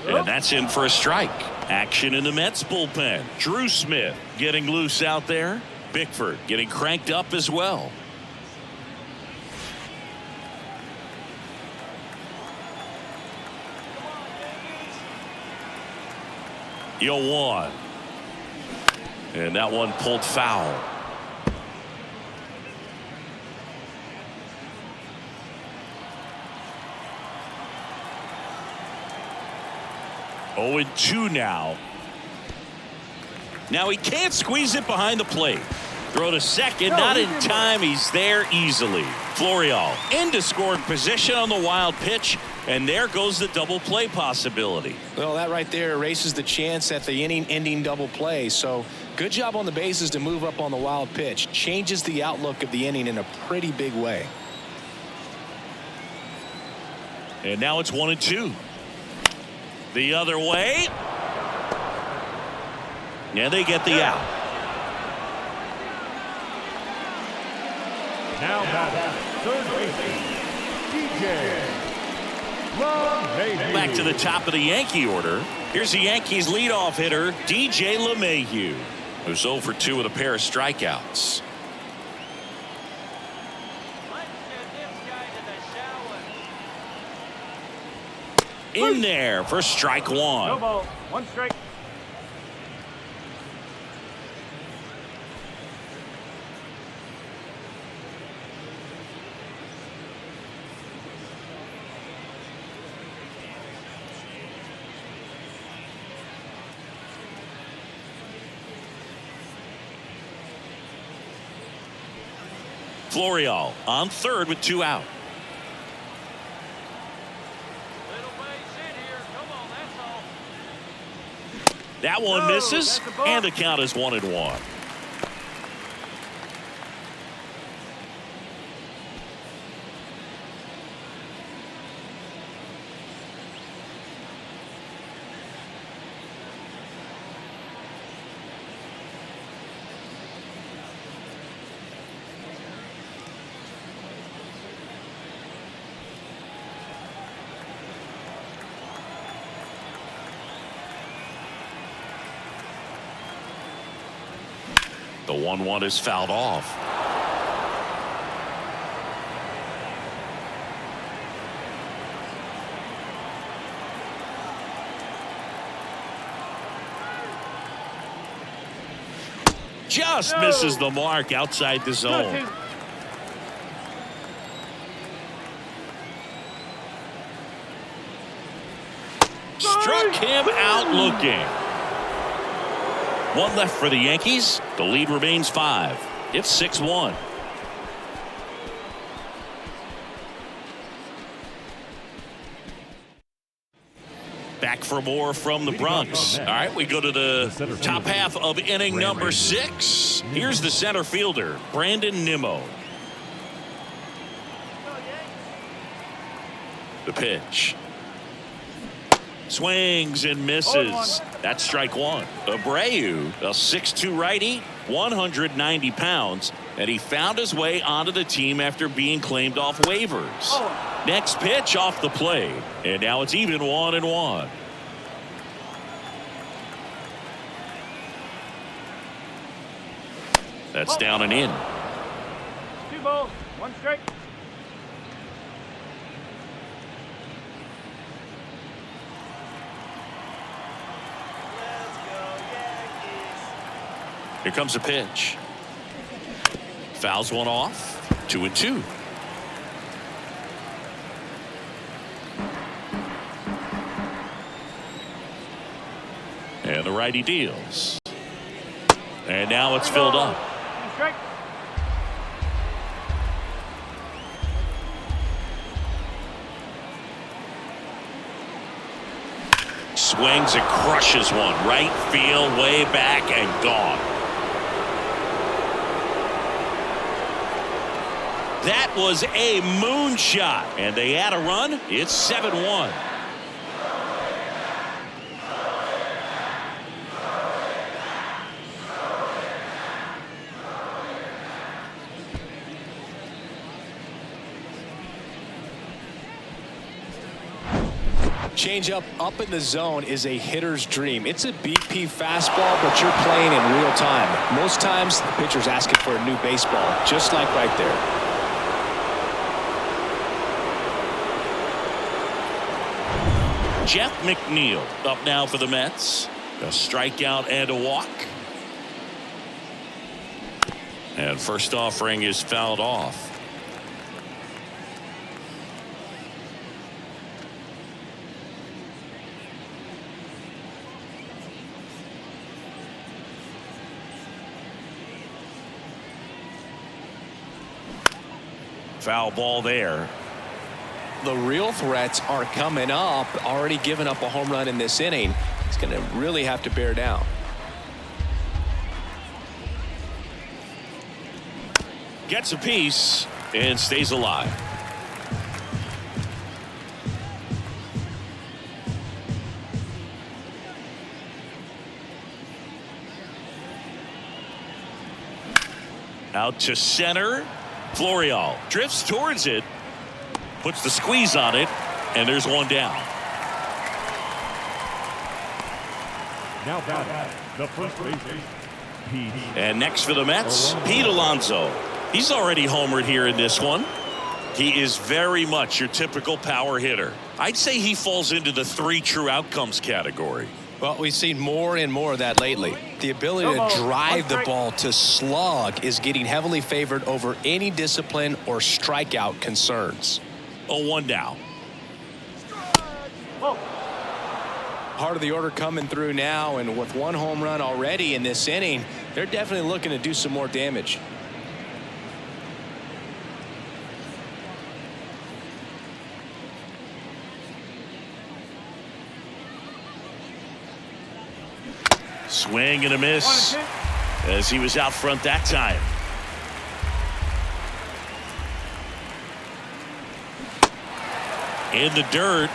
And that's in for a strike. Action in the Mets bullpen. Drew Smith getting loose out there. Bickford getting cranked up as well. The 0-1. And that one pulled foul. Oh, 2 now. Now he can't squeeze it behind the plate. Throw to second, not in time. He's there easily. Florial into scoring position on the wild pitch, and there goes the double play possibility. Well, that right there erases the chance at the inning-ending double play. So good job on the bases to move up on the wild pitch. Changes the outlook of the inning in a pretty big way. And now it's 1-2. The other way. And they get the out. Now batting, third baseman, DJ. Back to the top of the Yankee order. Here's the Yankees leadoff hitter, DJ LeMahieu, who's 0 for 2 with a pair of strikeouts. In there for strike No one. ball. One strike. Florial on third with 2 out. That one misses, and the count is 1-1. The 1-1 is fouled off. Just misses the mark outside the zone. Struck him out looking. One left for the Yankees. The lead remains 5. It's 6-1. Back for more from the Bronx. All right, we go to the top half of inning number 6. Here's the center fielder, Brandon Nimmo. The pitch. Swings and misses. That's strike one. Abreu, a 6'2 righty, 190 pounds, and he found his way onto the team after being claimed off waivers. Next pitch off the plate, and now it's even 1-1. That's down and in. 2 balls. 1 strike. Here comes a pitch. Fouls one off. 2-2. And the righty deals. And now it's filled up. 2 strike. Swings and crushes one. Right field, way back and gone. That was a moonshot, and they add a run. It's 7-1. Changeup up in the zone is a hitter's dream. It's a BP fastball, but you're playing in real time. Most times, the pitcher's asking for a new baseball, just like right there. Jeff McNeil up now for the Mets. A strikeout and a walk. And first offering is fouled off. Foul ball there. The real threats are coming up. Already given up a home run in this inning. He's going to really have to bear down. Gets a piece and stays alive. Out to center. Florial drifts towards it, puts the squeeze on it, and there's one down. Now batting, the first baseman, Pete. And next for the Mets, Pete Alonso. He's already homered here in this one. He is very much your typical power hitter. I'd say he falls into the 3 true outcomes category. Well, we've seen more and more of that lately. The ability to drive the ball to slug is getting heavily favored over any discipline or strikeout concerns. 0-1 now. Part of the order coming through now, and with 1 home run already in this inning, they're definitely looking to do some more damage. Swing and a miss as he was out front that time. In the dirt.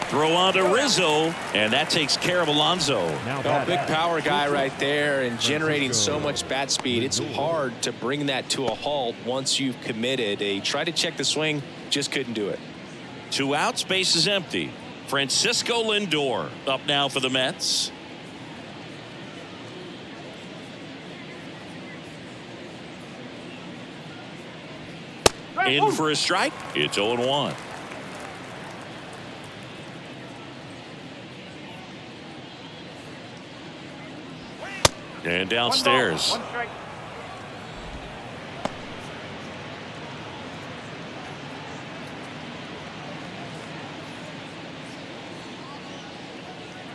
Throw on to Rizzo, and that takes care of Alonso. Oh, big power guy right there and generating so much bat speed. It's hard to bring that to a halt once you've committed. They tried to check the swing, just couldn't do it. 2 outs, base is empty. Francisco Lindor up now for the Mets. In for a strike. It's 0-1. And downstairs. 1 strike.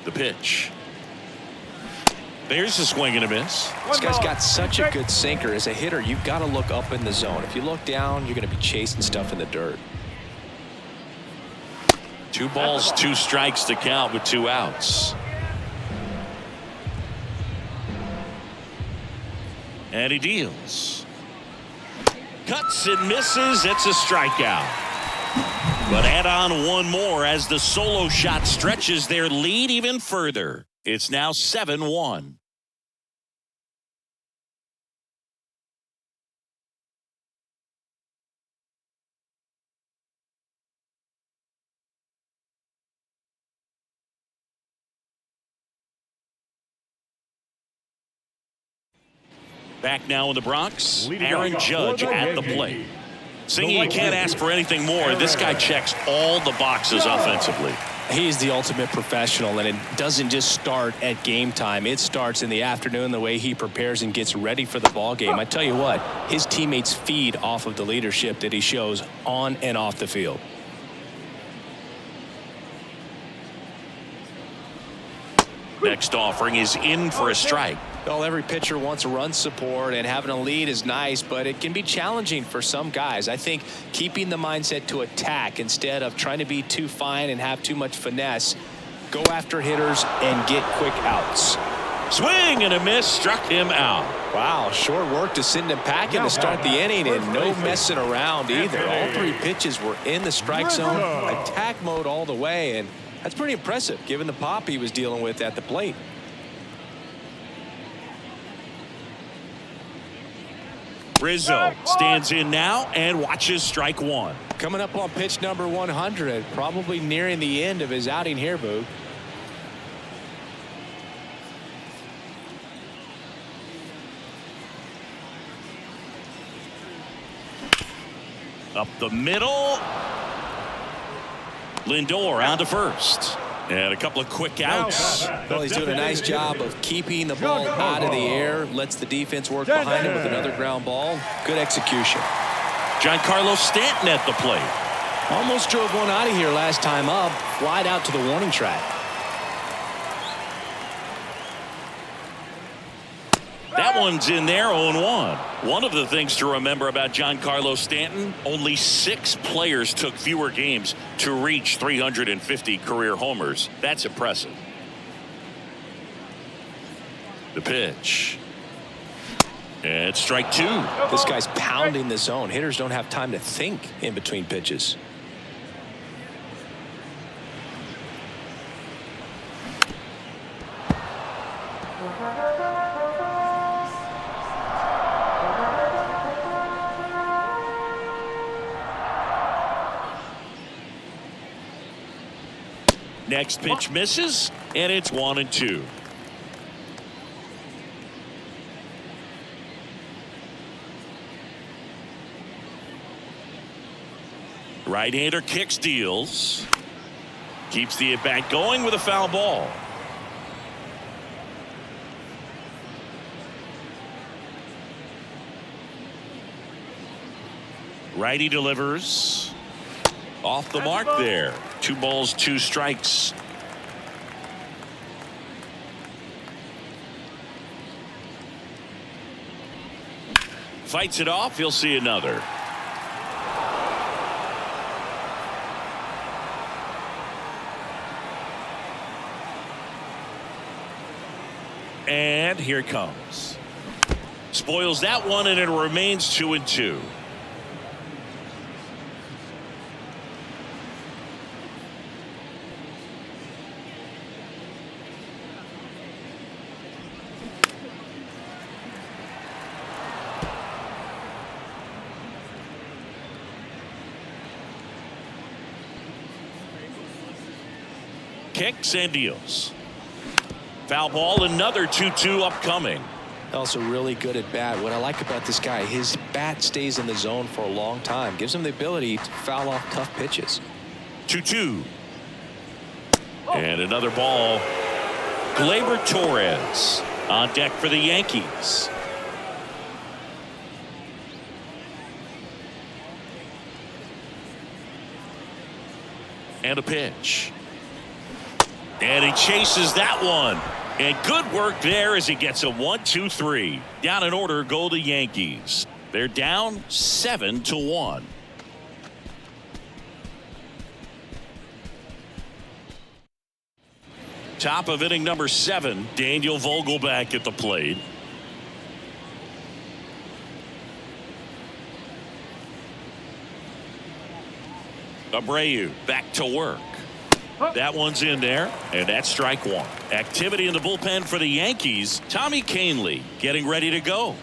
The pitch. There's a swing and a miss. This guy's got such a good sinker. As a hitter, you've got to look up in the zone. If you look down, you're going to be chasing stuff in the dirt. 2 balls, 2 strikes to count with 2 outs. And he deals. Cuts and misses. It's a strikeout. But add on 1 more as the solo shot stretches their lead even further. It's now 7-1. Back now in the Bronx, Aaron Judge at the plate. Singing, you can't ask for anything more. This guy checks all the boxes offensively. He's the ultimate professional, and it doesn't just start at game time. It starts in the afternoon, the way he prepares and gets ready for the ball game. I tell you what, his teammates feed off of the leadership that he shows on and off the field. Next offering is in for a strike. Well, every pitcher wants run support, and having a lead is nice, but it can be challenging for some guys. I think keeping the mindset to attack instead of trying to be too fine and have too much finesse, go after hitters and get quick outs. Swing and a miss, struck him out. Wow, short work to send him packing to start the inning, and no messing around either. All 3 pitches were in the strike zone, attack mode all the way, and that's pretty impressive given the pop he was dealing with at the plate. Rizzo stands in now and watches strike 1. Coming up on pitch number 100, probably nearing the end of his outing here, Boog. Up the middle. Lindor on to first. And a couple of quick outs. Well, he's doing a nice job of keeping the ball out of the air. Lets the defense work behind him with another ground ball. Good execution. Giancarlo Stanton at the plate. Almost drove one out of here last time up. Flied out to the warning track. That one's in there, 0-1. One of the things to remember about Giancarlo Stanton, only 6 players took fewer games to reach 350 career homers. That's impressive. The pitch. And strike 2. This guy's pounding the zone. Hitters don't have time to think in between pitches. Next pitch misses, and it's 1-2. Right-hander kicks, deals. Keeps the at-bat going with a foul ball. Righty delivers. Off the mark there. 2 balls, 2 strikes. Fights it off. He'll see another. And here it comes. Spoils that one, and it remains 2-2. Kicks and deals. Foul ball, another 2-2 upcoming. Also really good at bat. What I like about this guy, his bat stays in the zone for a long time. Gives him the ability to foul off tough pitches. 2-2. And another ball. Gleyber Torres on deck for the Yankees. And a pitch. And he chases that one. And good work there as he gets a 1-2-3. Down in order go the Yankees. They're down 7-1. Top of inning number 7. Daniel Vogelback at the plate. Abreu back to work. That one's in there, and that's strike 1. Activity in the bullpen for the Yankees. Tommy Kahnle getting ready to go.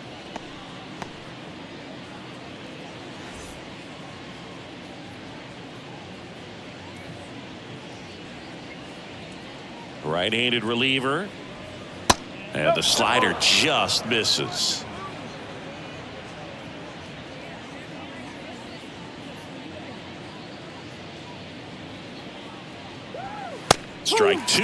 Right-handed reliever. And the slider just misses. Strike 2.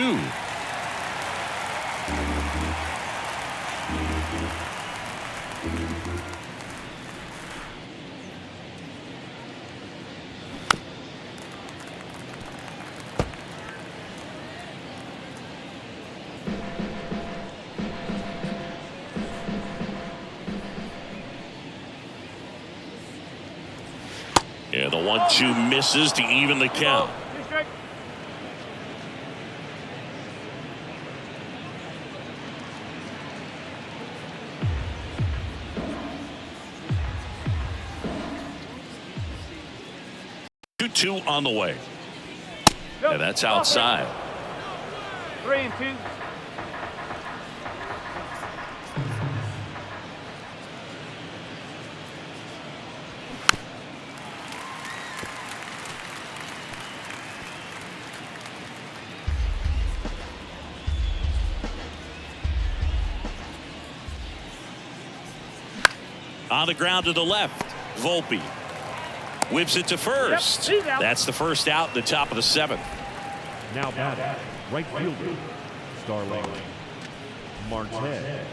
And the 1-2 misses to even the count. 2-2 on the way. And that's outside. 3-2. On the ground to the left. Volpe whips it to first. That's the first out in the top of the 7th. Now batting, right fielder, Starling Marte.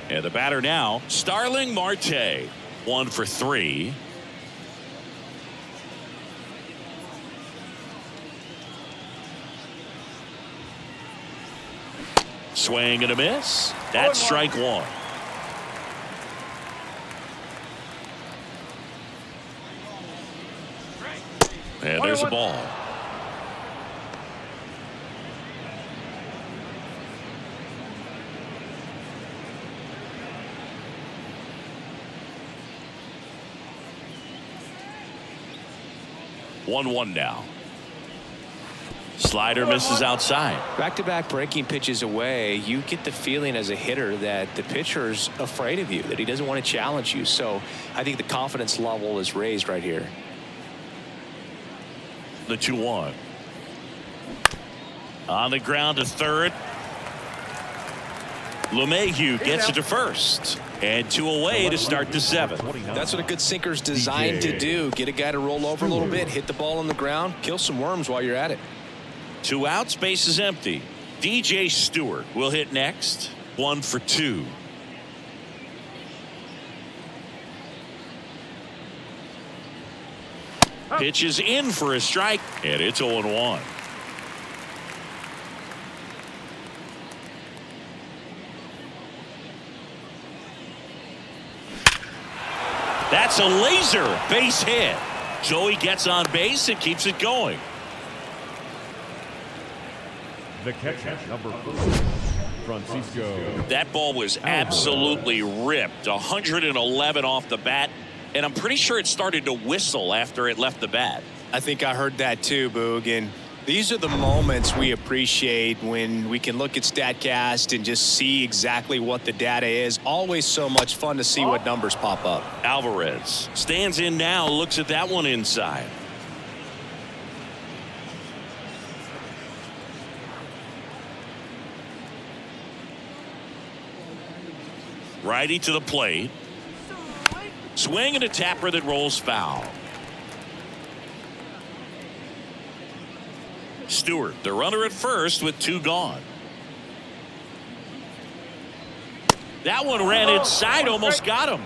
And the batter now, Starling Marte. 1 for 3. Swing and a miss. That's strike 1. And there's a ball. One now. Slider misses outside. Back-to-back breaking pitches away, you get the feeling as a hitter that the pitcher's afraid of you, that he doesn't want to challenge you. So I think the confidence level is raised right here. The 2-1. On the ground to third. LeMahieu gets it to first. And 2 away to start the 7th. That's what a good sinker's designed to do. Get a guy to roll over a little bit, hit the ball on the ground, kill some worms while you're at it. 2 out, space is empty. DJ Stewart will hit next. 1 for 2. Pitch is in for a strike, and it's 0-1. That's a laser base hit. Joey gets on base and keeps it going. The catcher, number 4, Francisco. That ball was absolutely ripped. 111 off the bat. And I'm pretty sure it started to whistle after it left the bat. I think I heard that too, Boog. And these are the moments we appreciate when we can look at StatCast and just see exactly what the data is. Always so much fun to see what numbers pop up. Alvarez stands in now, looks at that one inside. Righty to the plate. Swing and a tapper that rolls foul. Stewart, the runner at first with 2 gone. That one ran inside, almost got him.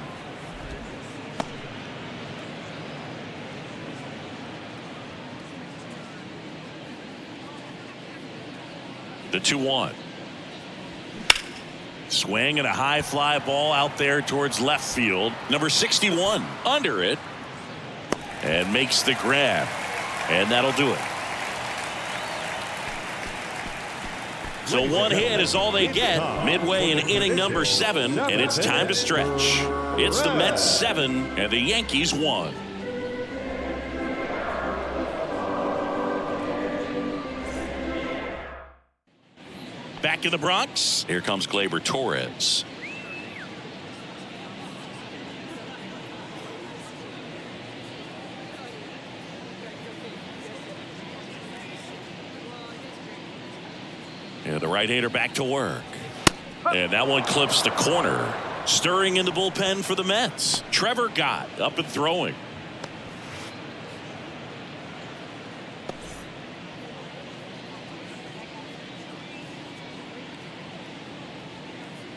The 2-1. Swing and a high fly ball out there towards left field. Number 61 under it and makes the grab, and that'll do it. So 1 hit is all they get midway in inning number 7, and it's time to stretch. It's the Mets 7 and the Yankees 1. Back in the Bronx, here comes Gleyber Torres. And the right-hander back to work. And that one clips the corner. Stirring in the bullpen for the Mets. Trevor Gott up and throwing.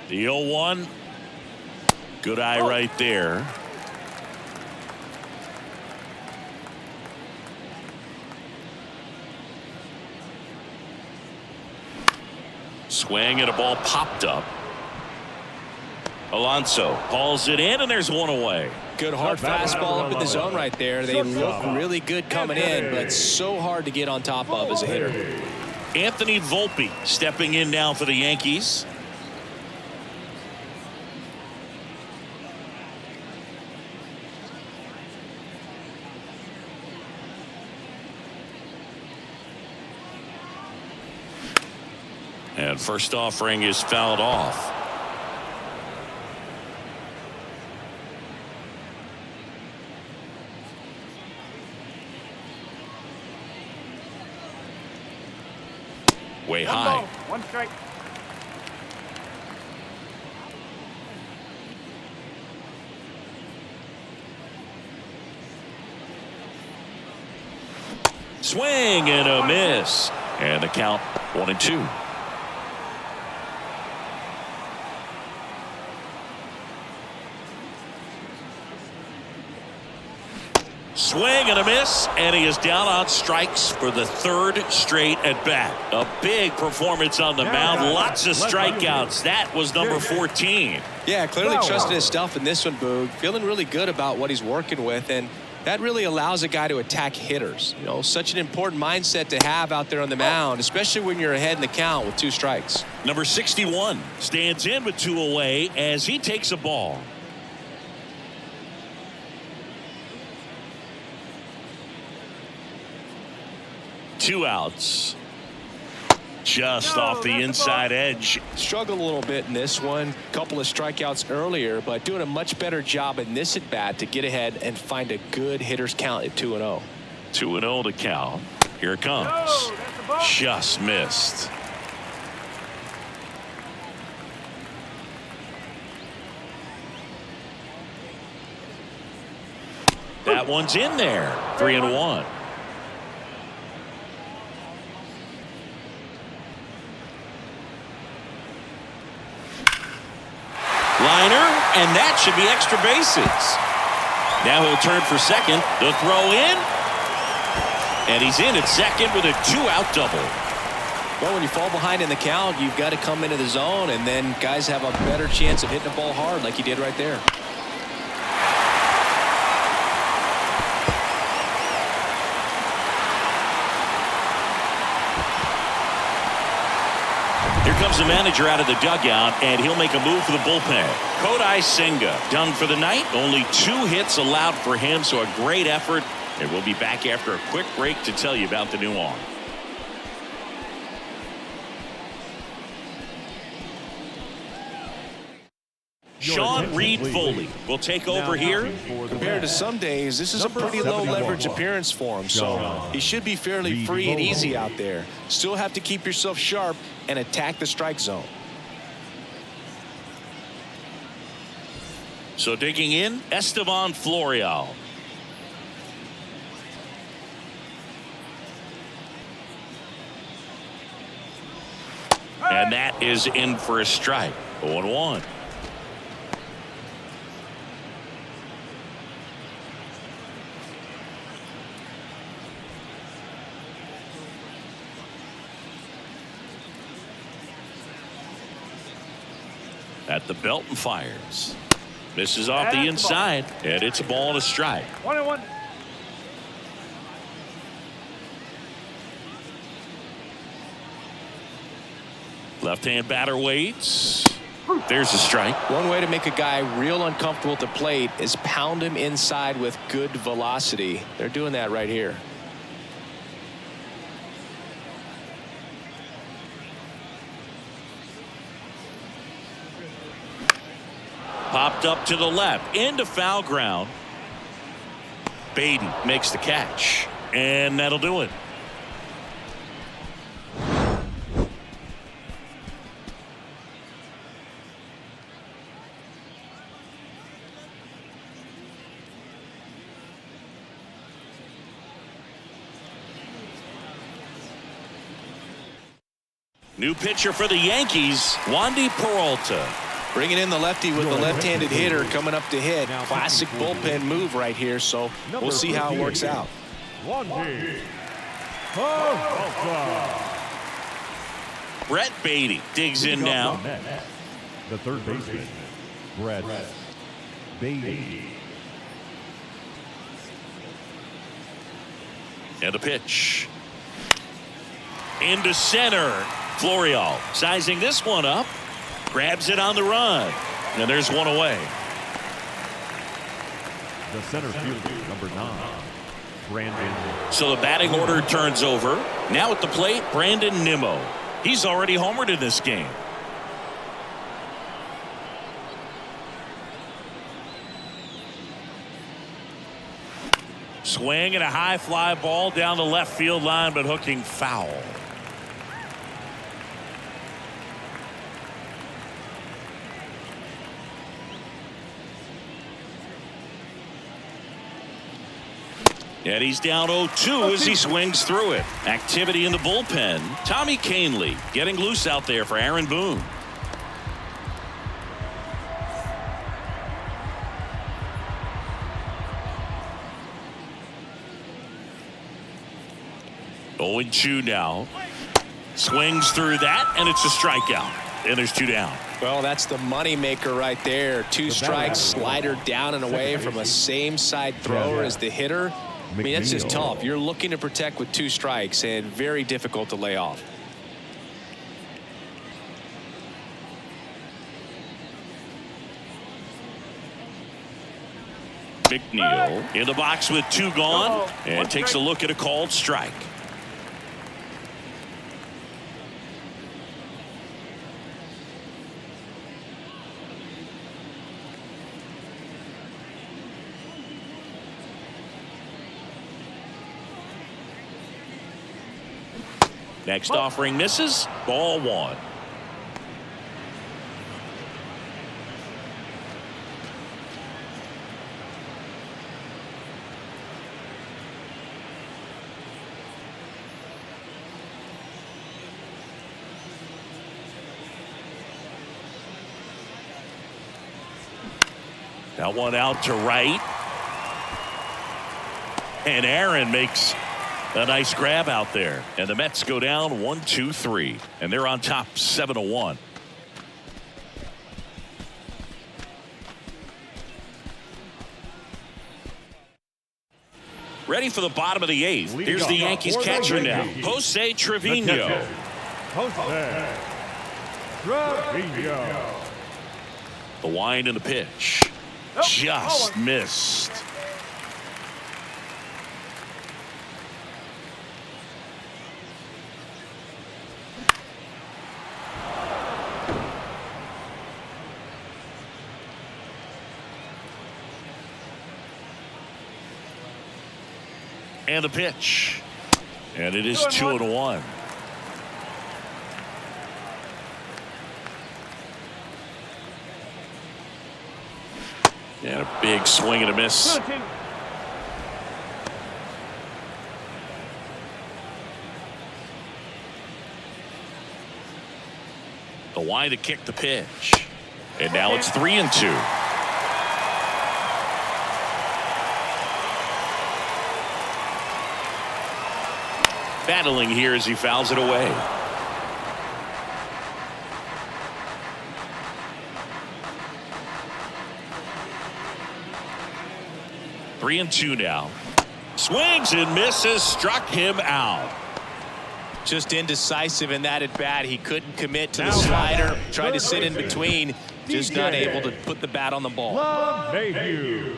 The 0-1. Good eye right there. Swing and a ball popped up. Alonso hauls it in, and there's 1 away. Good hard fastball up in the zone right there. They look really good coming in, but so hard to get on top of as a hitter. Anthony Volpe stepping in now for the Yankees. And first offering is fouled off. Way high. 1 strike. Swing and a miss. And the count 1-2. Swing and a miss, and he is down on strikes for the 3rd straight at bat. A big performance on the mound. Lots of strikeouts. That was number 14. Yeah, clearly trusting his stuff in this one, Boog. Feeling really good about what he's working with, and that really allows a guy to attack hitters. You know, such an important mindset to have out there on the mound, especially when you're ahead in the count with 2 strikes. Number 61 stands in with 2 away as he takes a ball. Two outs. Just off the inside edge. Struggled a little bit in this one. Couple of strikeouts earlier, but doing a much better job in this at bat to get ahead and find a good hitter's count at 2-0. 2-0 to count. Here it comes. Just missed. That one's in there. 3-1. Liner, and that should be extra bases. Now he'll turn for second. The throw in. And he's in at second with a 2-out double. Well, when you fall behind in the count, you've got to come into the zone, and then guys have a better chance of hitting the ball hard like he did right there. Here comes the manager out of the dugout, and he'll make a move for the bullpen. Kodai Senga done for the night. Only 2 hits allowed for him, so a great effort. And we'll be back after a quick break to tell you about the new arm. Sean Reed Foley will take over here. Compared to some days, this is a pretty low leverage appearance for him, so he should be fairly free and easy out there. Still have to keep yourself sharp and attack the strike zone. So digging in, Estevan Florial. And that is in for a strike. 0-1. At the belt and fires. Misses off the inside, and it's a ball and a strike. 1-1. Left-hand batter waits. There's a strike. One way to make a guy real uncomfortable at the plate is pound him inside with good velocity. They're doing that right here. Popped up to the left into foul ground. Beatty makes the catch, and that'll do it. New pitcher for the Yankees, Wandy Peralta. Bringing in the lefty with the left-handed hitter coming up to hit. Classic bullpen move right here, so we'll see how it works out. Wandy Peralta. Brett Beatty digs in now. The third baseman, Brett Beatty. And a pitch. Into center. Florial sizing this one up. Grabs it on the run. And there's one away. The center fielder, number 9, Brandon. So the batting order turns over. Now at the plate, Brandon Nimmo. He's already homered in this game. Swing and a high fly ball down the left field line, but hooking foul. And he's down 0-2 as he swings through it. Activity in the bullpen. Tommy Canley getting loose out there for Aaron Boone. Oh, 0-2 now. Swings through that, and it's a strikeout. And there's 2 down. Well, that's the money maker right there. 2 strikes, slider down and away from a same side thrower as the hitter. I mean, that's just tough. You're looking to protect with 2 strikes and very difficult to lay off. McNeil in the box with 2 gone and takes a look at a called strike. Next offering misses. Ball one. That one out to right. And Aaron makes a nice grab out there. And the Mets go down 1-2-3. And they're on top 7-1. Ready for the bottom of the eighth. Here's the Yankees catcher now, Jose Trevino. Jose Trevino. The wind and the pitch. Just missed. And the pitch. And it is 2-1. And a big swing and a miss. The wind to kick the pitch. And now it's 3-2. Battling here as he fouls it away. Three and two now. Swings and misses. Struck him out. Just indecisive in that at bat. He couldn't commit to the slider. Tried to sit in between. Just not able to put the bat on the ball. Mayhew.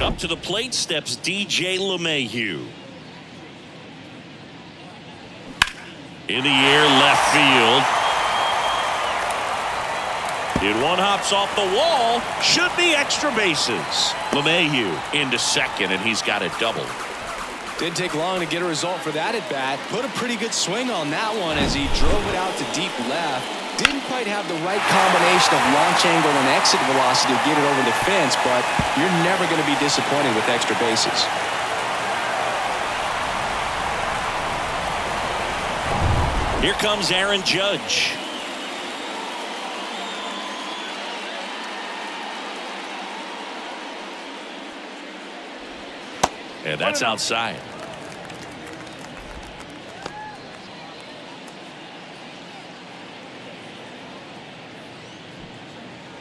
Up to the plate steps DJ LeMahieu. In the air, left field. It one hops off the wall. Should be extra bases. LeMahieu into second, and he's got it doubled. Didn't take long to get a result for that at bat. Put a pretty good swing on that one as he drove it out to deep left. Didn't quite have the right combination of launch angle and exit velocity to get it over the fence, but you're never going to be disappointed with extra bases. Here comes Aaron Judge. And that's outside.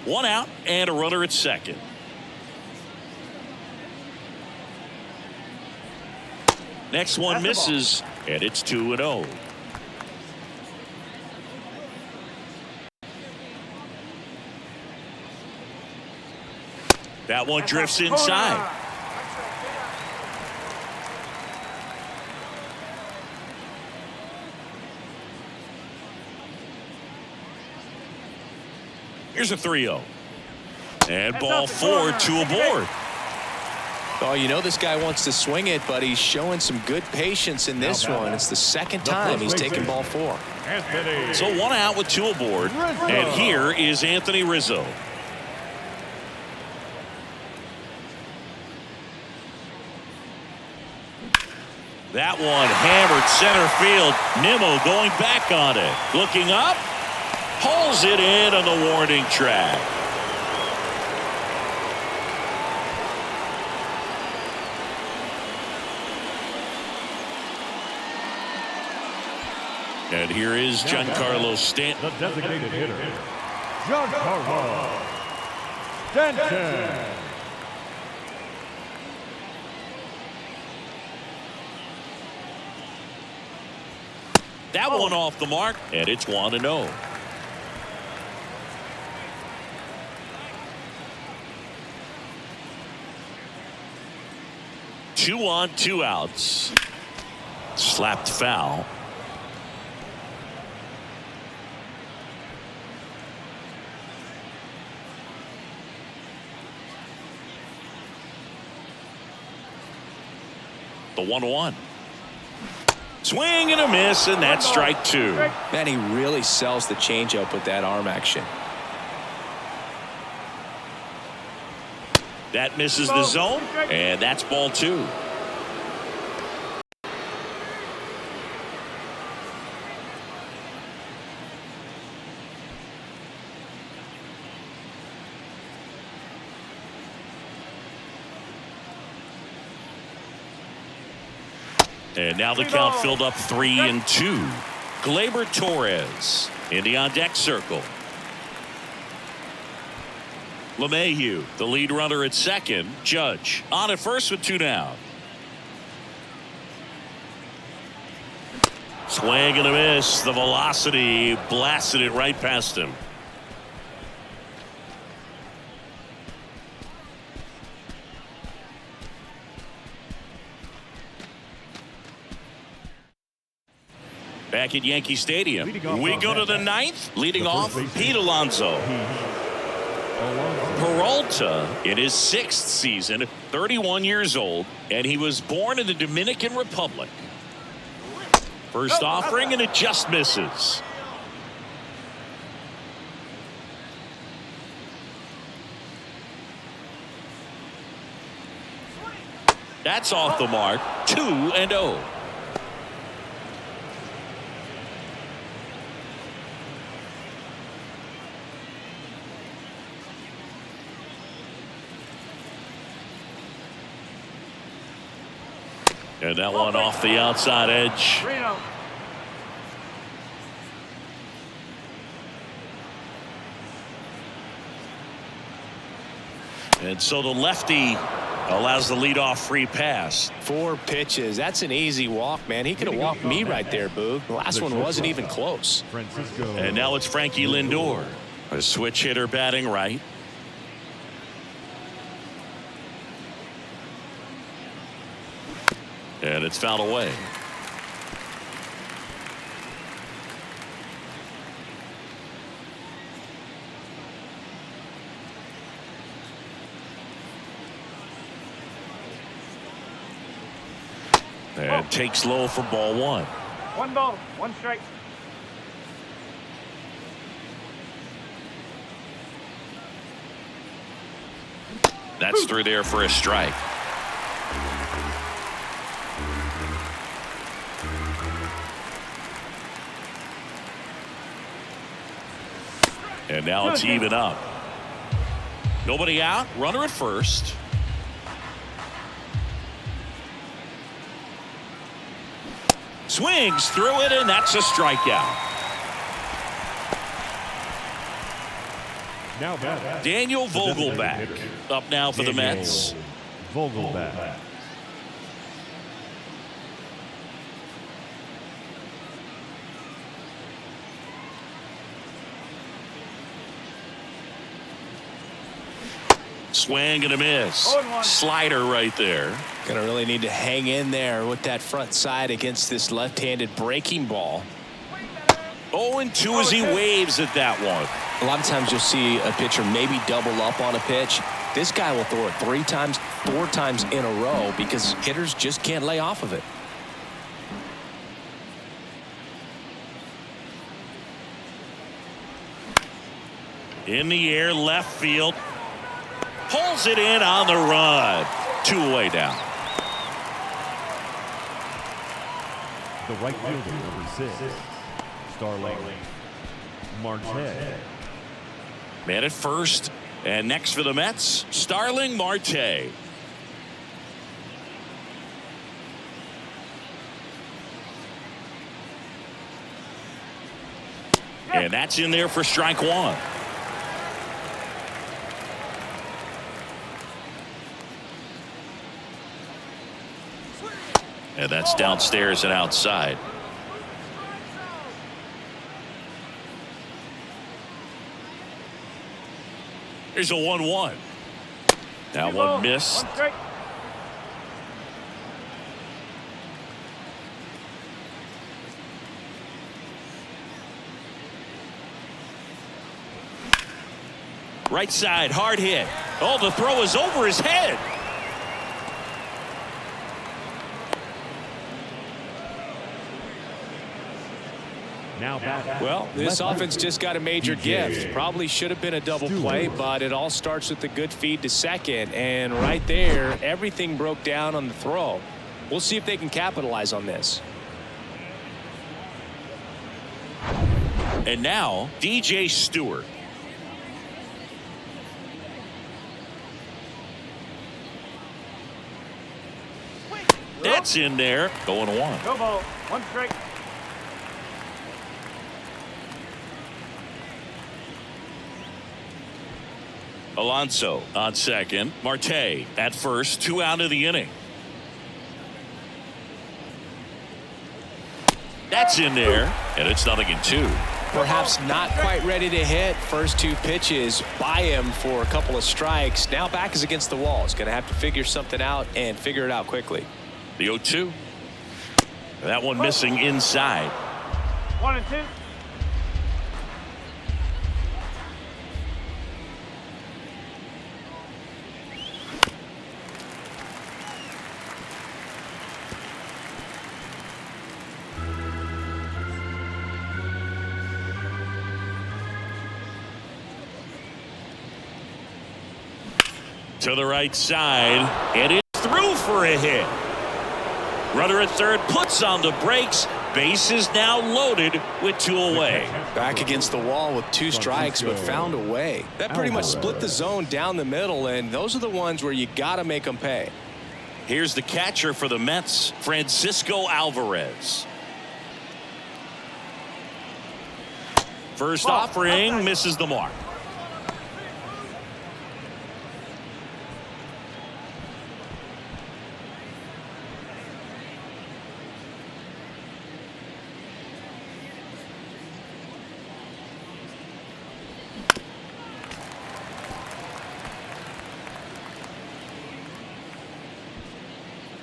One out and a runner at second. Next one misses, and it's 2-0. That one drifts inside. Here's a 3-0. And ball four to aboard. Oh, you know this guy wants to swing it, but he's showing some good patience in this one. It's the second time he's taken ball four. So one out with two aboard. And here is Anthony Rizzo. That one hammered center field. Nimmo going back on it. Looking up. Pulls it in on the warning track. And here is Giancarlo Stanton. The designated hitter, Giancarlo Stanton. That one off the mark, and it's 1-0. Two on, two outs. Slapped foul. The 1-1. Swing and a miss, and that's strike two. Man, he really sells the changeup with that arm action. That misses the zone, and that's ball two. And now the count filled up 3-2. Gleyber Torres in the on deck circle. LeMahieu, the lead runner at second. Judge on at first with two down. Swing and a miss. The velocity blasted it right past him. Back at Yankee Stadium, we go to the ninth. Leading off, Pete Alonso. Peralta in his 6th season, 31 years old, and he was born in the Dominican Republic. First offering, and it just misses. That's off the mark. 2-0. And that one off the outside edge. And so the lefty allows the leadoff free pass. 4 pitches. That's an easy walk, man. He could have walked me right there, Boog. The last one wasn't even close. And now it's Frankie Lindor, a switch hitter batting right. And it's fouled away. And takes low for ball one. 1 ball, 1 strike. That's through there for a strike. And now it's even up. Nobody out. Runner at first. Swings through it, and that's a strikeout. Now back. Daniel Vogelback up now for the Mets. Vogelback. Swing and a miss. Slider right there. Gonna really need to hang in there with that front side against this left-handed breaking ball. 0-2 as he waves at that one. A lot of times you'll see a pitcher maybe double up on a pitch. This guy will throw it 3 times, 4 times in a row because hitters just can't lay off of it. In the air, left field. Pulls it in on the run. 2 away down. The right fielder, number 6, Starling Marte. Man at first. And next for the Mets, Starling Marte. And that's in there for strike one. And that's downstairs and outside. Here's a 1-1. That one missed. Right side, hard hit. Oh, the throw is over his head. Now back. Well, this offense just got a major gift. Probably should have been a double play, but it all starts with a good feed to second. And right there, everything broke down on the throw. We'll see if they can capitalize on this. And now, DJ Stewart. That's in there. Going one. Go ball. One strike. Alonso on second. Marte at first. 2 out of the inning. That's in there. And it's 0-2. Perhaps not quite ready to hit. First 2 pitches by him for a couple of strikes. Now back is against the wall. He's going to have to figure something out and figure it out quickly. The 0-2. That one missing inside. 1-2. To the right side, and it's through for a hit. Runner at third puts on the brakes. Base is now loaded with 2 away. Back against the wall with 2 strikes, but found a way. That pretty much split the zone down the middle, and those are the ones where you got to make them pay. Here's the catcher for the Mets, Francisco Alvarez. First offering misses the mark.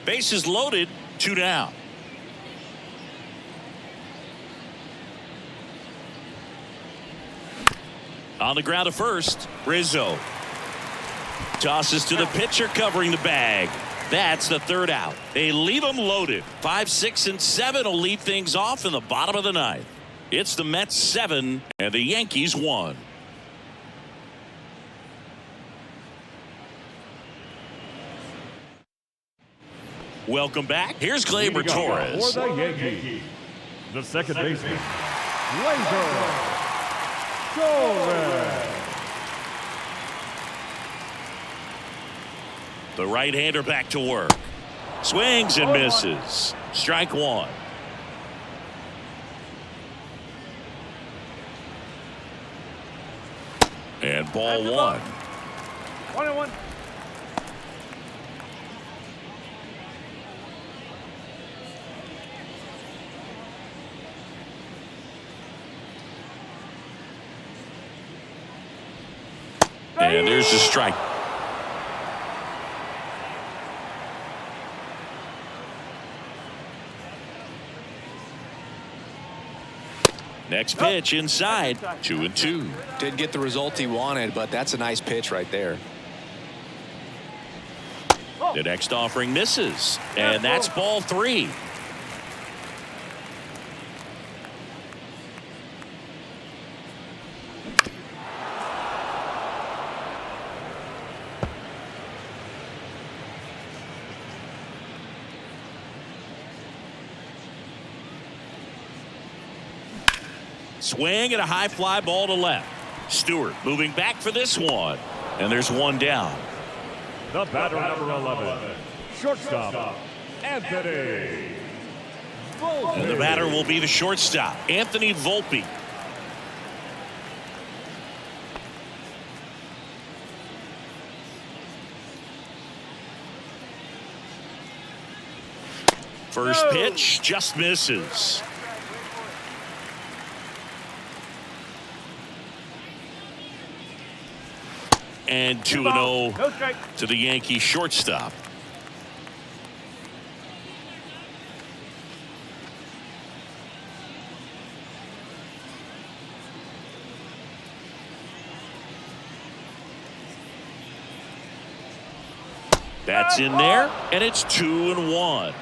Bases loaded, 2 down. On the ground at first, Rizzo. Tosses to the pitcher covering the bag. That's the 3rd out. They leave them loaded. 5, 6, and 7 will lead things off in the bottom of the 9th. It's the Mets 7 and the Yankees 1. Welcome back. Here's Gleyber Torres. For the Yankees, the second baseman, Gleyber Torres. The right-hander back to work. Swings and misses. Strike 1. And ball 1. 1-1. And there's the strike. Next pitch inside. 2-2. Didn't get the result he wanted, but that's a nice pitch right there. The next offering misses. And that's ball 3. Swing and a high fly ball to left. Stewart moving back for this one. And there's 1 down. The batter, number 11, shortstop, Anthony Volpe. And the batter will be the shortstop, Anthony Volpe. First pitch just misses. And 2-0 to the Yankee shortstop. That's in there, and it's 2-1.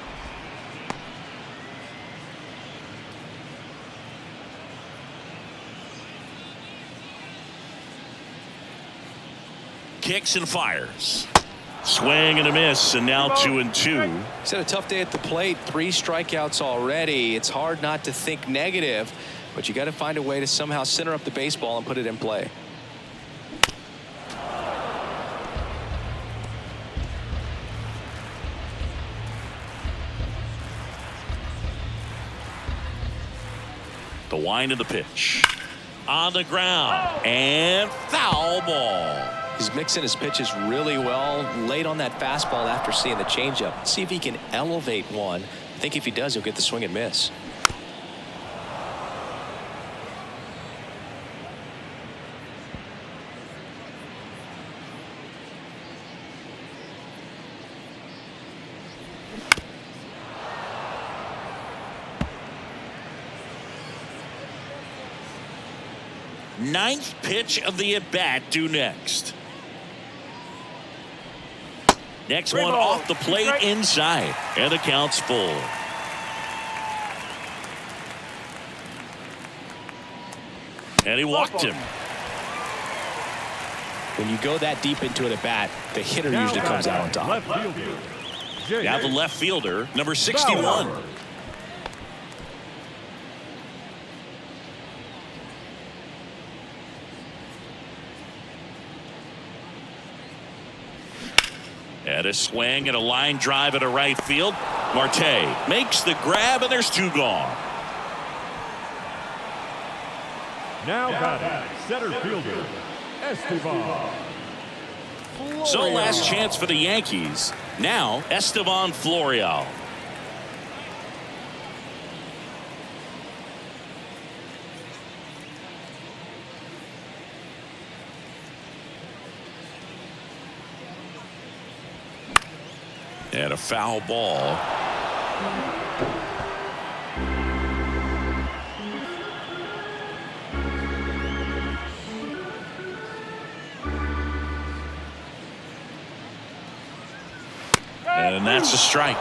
kicks and fires. Swing and a miss, and now 2-2. He's had a tough day at the plate. 3 strikeouts already. It's hard not to think negative, but you got to find a way to somehow center up the baseball and put it in play. The wind of the pitch. On the ground. And foul ball. He's mixing his pitches really well. Late on that fastball after seeing the changeup. See if he can elevate one. I think if he does, he'll get the swing and miss. Ninth pitch of the at-bat due next. Next one off the plate inside. And the count's full. And he walked him. When you go that deep into it at bat, the hitter usually comes out on top. Now the left fielder, number 61. And a swing and a line drive at a right field. Marte makes the grab, and there's 2 gone. Now batting, center fielder, Esteban. So last chance for the Yankees. Now Esteban Florial. And a foul ball. And that's a strike.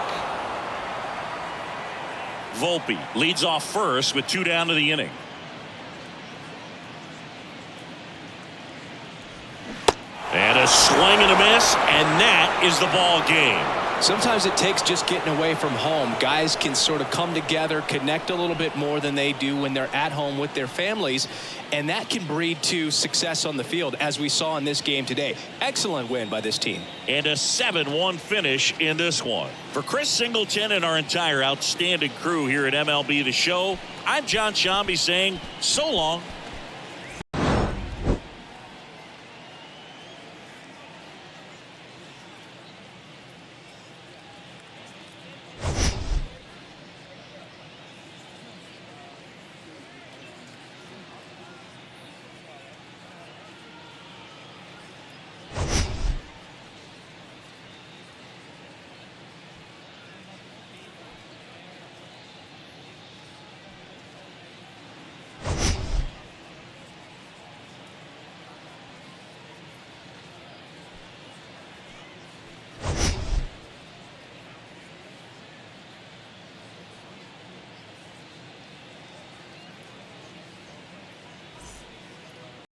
Volpe leads off first with 2 down to the inning. And a swing and a miss, and that is the ball game. Sometimes it takes just getting away from home. Guys can sort of come together, connect a little bit more than they do when they're at home with their families, and that can breed to success on the field, as we saw in this game today. Excellent win by this team. And a 7-1 finish in this one. For Chris Singleton and our entire outstanding crew here at MLB The Show, I'm John Shambi saying so long.